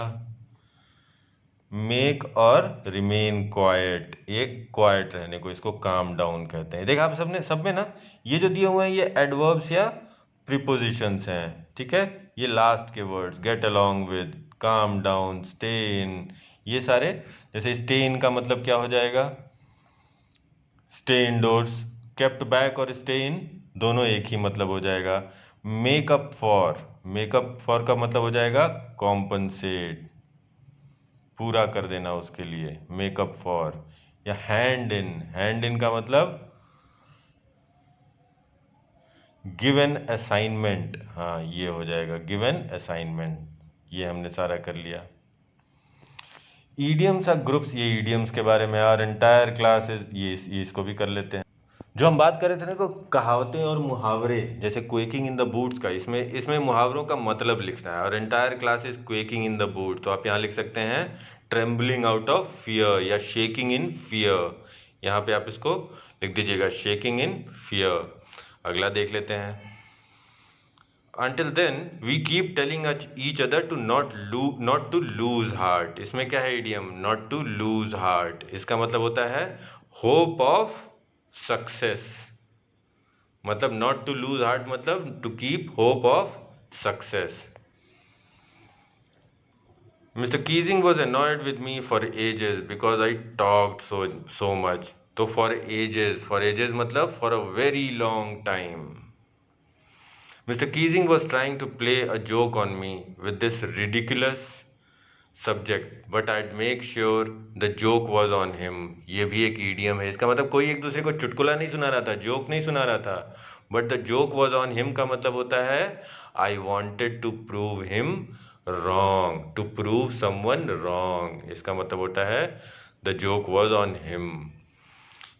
मेक और रिमेन क्वाइट, एक क्वाइट रहने को इसको काम डाउन कहते हैं। देखा आप सबने, सब में ना ये जो दिए हुए हैं ये एडवर्ब्स या प्रीपोजिशंस हैं, ठीक है। ये लास्ट के words get along with, calm down, stay in, ये सारे। जैसे स्टे इन का मतलब क्या हो जाएगा? Stay endorse. केप्ट बैक और स्टे इन दोनों एक ही मतलब हो जाएगा। मेकअप फॉर, मेकअप फॉर का मतलब हो जाएगा कॉम्पनसेट, पूरा कर देना उसके लिए, मेकअप फॉर। या हैंड इन, हैंड इन का मतलब गिव एन असाइनमेंट, हाँ ये हो जाएगा गिव एन असाइनमेंट, ये हमने सारा कर लिया। ईडियम्स आर ग्रुप्स, ये ईडियम्स के बारे में। आर एंटायर क्लास इज, ये इसको भी कर लेते हैं। जो हम बात कर रहे थे ना को कहावतें और मुहावरे, जैसे क्वेकिंग इन द बूट्स का, इसमें इसमें मुहावरों का मतलब लिखना है। और entire class is quaking in the boot, तो आप यहाँ लिख सकते हैं ट्रेम्बलिंग आउट ऑफ फियर या शेकिंग इन फियर। यहाँ पे आप इसको लिख दीजिएगा, शेकिंग इन फियर। अगला देख लेते हैं। Until then, we keep telling each other to not to lose heart। इसमें क्या है idiom, not to lose heart। इसका मतलब होता है hope of success। मतलब not to lose heart मतलब to keep hope of success। Mr. Keesing was annoyed with me for ages because I talked so much। तो for ages मतलब for a very long time। Mr. Keesing was trying to play a joke on me with this ridiculous subject, but I'd make sure the joke was on him। ये भी एक idiom है। इसका मतलब कोई एक दूसरे को चुटकुला नहीं सुना रहा था, जोक नहीं सुना रहा था, but the joke was on him का मतलब होता है I wanted to prove him wrong, to prove someone wrong। इसका मतलब होता है the joke was on him।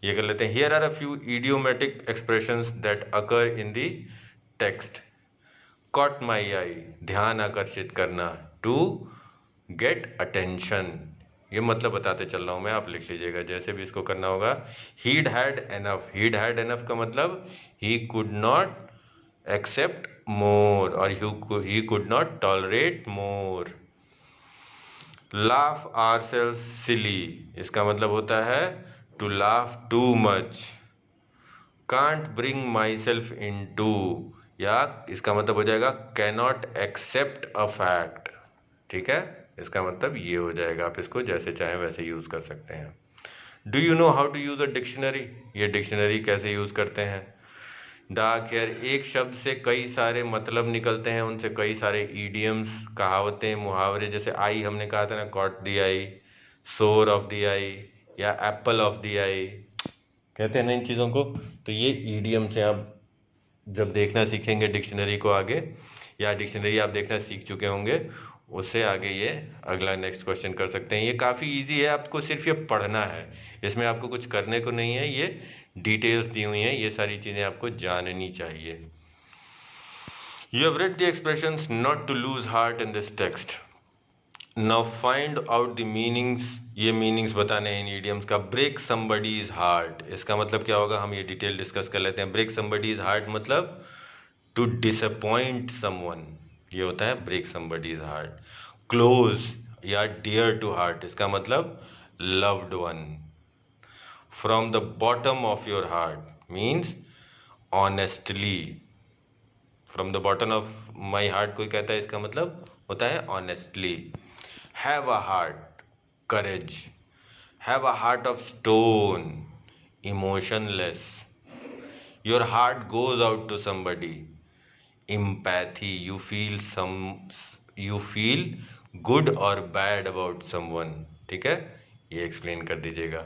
ये कर लेते हैं। Here are a few idiomatic expressions that occur in the text। caught my eye, ध्यान आकर्षित करना। to get attention, ये मतलब बताते चल रहा हूँ मैं, आप लिख लीजिएगा जैसे भी इसको करना होगा। he'd had enough, he'd had enough का मतलब he could not accept more और he could not tolerate more। laugh ourselves silly, इसका मतलब होता है to laugh too much। can't bring myself into, या इसका मतलब हो जाएगा cannot accept a fact। ठीक है, इसका मतलब ये हो जाएगा। आप इसको जैसे चाहें वैसे यूज़ कर सकते हैं। Do you know how to use a dictionary, ये डिक्शनरी कैसे यूज़ करते हैं। डार्क हेयर, एक शब्द से कई सारे मतलब निकलते हैं, उनसे कई सारे ईडियम्स, कहावतें, मुहावरे। जैसे आई हमने कहा था ना, कॉट दी आई, सोर ऑफ दी आई, या एप्पल ऑफ दी आई, कहते हैं ना इन चीज़ों को। तो ये ईडियम से आप जब देखना सीखेंगे डिक्शनरी को आगे, या डिक्शनरी आप देखना सीख चुके होंगे, उससे आगे ये अगला नेक्स्ट क्वेश्चन कर सकते हैं। ये काफ़ी इजी है, आपको सिर्फ ये पढ़ना है, इसमें आपको कुछ करने को नहीं है। ये डिटेल्स दी हुई हैं, ये सारी चीज़ें आपको जाननी चाहिए। You have read the expressions not to lose heart in this text. Now find out the meanings, ये मीनिंग्स बताने हैं इन इडियम्स का। ब्रेक समबडीज हार्ट, इसका मतलब क्या होगा, हम ये डिटेल डिस्कस कर लेते हैं। ब्रेक समबडीज हार्ट मतलब टू डिसअपॉइंट समवन, ये होता है ब्रेक समबडीज हार्ट। क्लोज या डियर टू हार्ट, इसका मतलब loved one. From the bottom of your heart means honestly. From the bottom of my heart कोई कहता है, इसका मतलब होता है honestly. Have a heart, courage. Have a heart of stone, emotionless. Your heart goes out to somebody, empathy, you feel good or bad about someone। ठीक है, ये एक्सप्लेन कर दीजिएगा।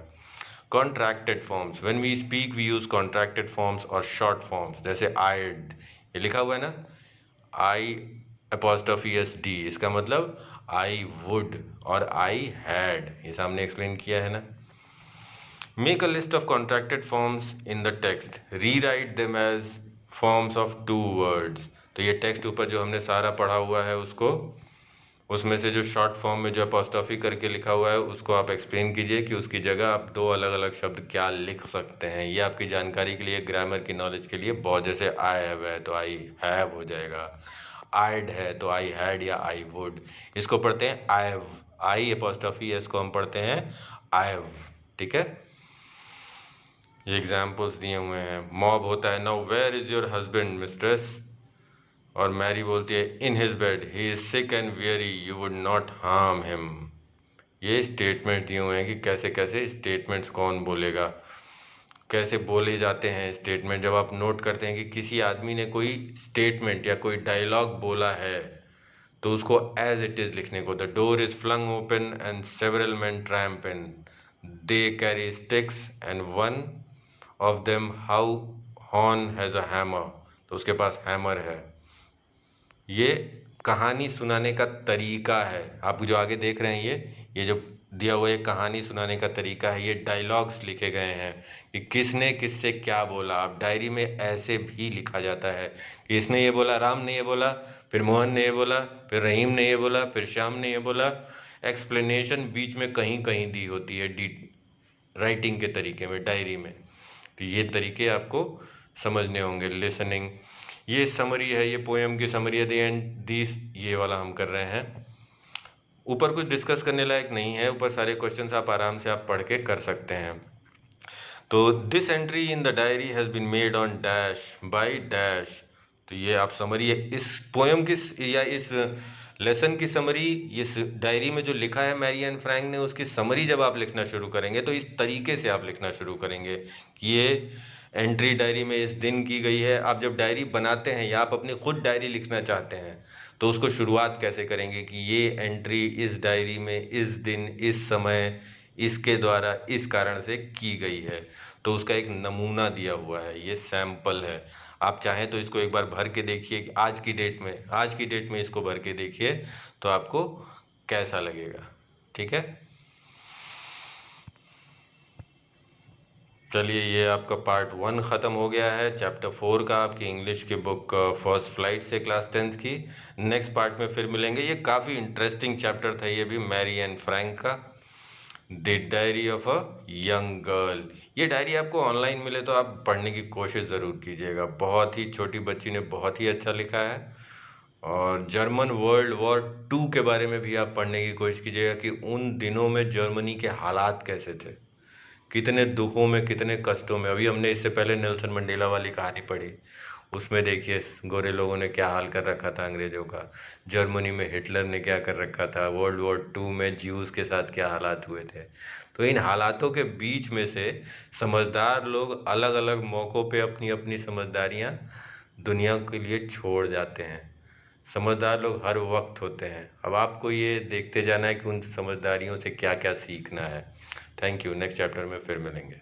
Contracted forms, when we speak we use contracted forms और short forms. जैसे I'd, ये लिखा हुआ है ना, आई अपॉस्ट्रोफी एस डी, इसका मतलब आई वुड और आई हैड, ये सामने एक्सप्लेन किया है ना। Make a list of contracted forms in the text, rewrite them as forms of two words। तो ये टेक्स्ट ऊपर जो हमने सारा पढ़ा हुआ है उसको, उसमें से जो शॉर्ट फॉर्म में जो अपॉस्ट्रोफी करके लिखा हुआ है उसको आप एक्सप्लेन कीजिए कि उसकी जगह आप दो अलग अलग शब्द क्या लिख सकते हैं। ये आपकी जानकारी के लिए, ग्रामर की नॉलेज के लिए बहुत, जैसे आई हैव है तो आई हैव हो जाएगा, आइड है तो आई हैड या आई वुड। इसको पढ़ते हैं I have, I apostrophe S को हम पढ़ते हैं आई हैव। ठीक है, ये एग्जाम्पल्स दिए हुए हैं। मॉब होता है, now where is your husband mistress, और मैरी बोलती है in his bed, he is sick and weary, you would not harm him. ये स्टेटमेंट दिए हुए हैं कि कैसे कैसे स्टेटमेंट्स कौन बोलेगा, कैसे बोले जाते हैं स्टेटमेंट। जब आप नोट करते हैं कि किसी आदमी ने कोई स्टेटमेंट या कोई डायलॉग बोला है तो उसको एज इट इज लिखने को। The door is flung open and several men tramp in, they carry sticks and one of them how horn has a hammer, तो उसके पास हैमर है। ये कहानी सुनाने का तरीका है। आप जो आगे देख रहे हैं ये जो दिया हुआ एक कहानी सुनाने का तरीका है, ये डायलॉग्स लिखे गए हैं कि किसने किससे क्या बोला। अब डायरी में ऐसे भी लिखा जाता है कि इसने ये बोला, राम ने ये बोला, फिर मोहन ने ये बोला, फिर रहीम ने ये बोला, फिर श्याम ने ये बोला। एक्सप्लेनेशन बीच में कहीं कहीं दी होती है डी राइटिंग के तरीके में, डायरी में। तो ये तरीके आपको समझने होंगे। लिसनिंग, ये समरी है, ये पोएम की समरी है, दी एंड दिस, ये वाला हम कर रहे हैं। ऊपर कुछ डिस्कस करने लायक नहीं है, ऊपर सारे क्वेश्चंस आप आराम से आप पढ़ के कर सकते हैं। तो this entry in the diary has been made on dash by dash. तो ये आप समरी है इस पोएम की या इस लेसन की समरी, इस डायरी में जो लिखा है मैरी एन फ्रैंक ने, उसकी समरी जब आप लिखना शुरू करेंगे तो इस तरीके से आप लिखना शुरू करेंगे कि ये एंट्री डायरी में इस दिन की गई है। आप जब डायरी बनाते हैं या आप अपनी खुद डायरी लिखना चाहते हैं तो उसको शुरुआत कैसे करेंगे कि ये एंट्री इस डायरी में इस दिन इस समय इसके द्वारा इस कारण से की गई है। तो उसका एक नमूना दिया हुआ है, ये सैंपल है। आप चाहें तो इसको एक बार भर के देखिए कि आज की डेट में इसको भर के देखिए तो आपको कैसा लगेगा। ठीक है, चलिए ये आपका पार्ट 1 ख़त्म हो गया है, चैप्टर 4 का, आपकी इंग्लिश की बुक फर्स्ट फ्लाइट से क्लास 10th की। नेक्स्ट पार्ट में फिर मिलेंगे। ये काफ़ी इंटरेस्टिंग चैप्टर था ये भी, मैरी एन फ्रैंक का the diary of a young girl. ये डायरी आपको ऑनलाइन मिले तो आप पढ़ने की कोशिश ज़रूर कीजिएगा। बहुत ही छोटी बच्ची ने बहुत ही अच्छा लिखा है। और जर्मन वर्ल्ड वॉर 2 के बारे में भी आप पढ़ने की कोशिश कीजिएगा कि उन दिनों में जर्मनी के हालात कैसे थे, कितने दुखों में, कितने कष्टों में। अभी हमने इससे पहले नेल्सन मंडेला वाली कहानी पढ़ी, उसमें देखिए गोरे लोगों ने क्या हाल कर रखा था अंग्रेज़ों का, जर्मनी में हिटलर ने क्या कर रखा था, वर्ल्ड वॉर 2 में ज्यूज़ के साथ क्या हालात हुए थे। तो इन हालातों के बीच में से समझदार लोग अलग अलग मौक़ों पे अपनी अपनी समझदारियाँ दुनिया के लिए छोड़ जाते हैं। समझदार लोग हर वक्त होते हैं। अब आपको ये देखते जाना है कि उन समझदारियों से क्या क्या सीखना है। थैंक यू, नेक्स्ट चैप्टर में फिर मिलेंगे।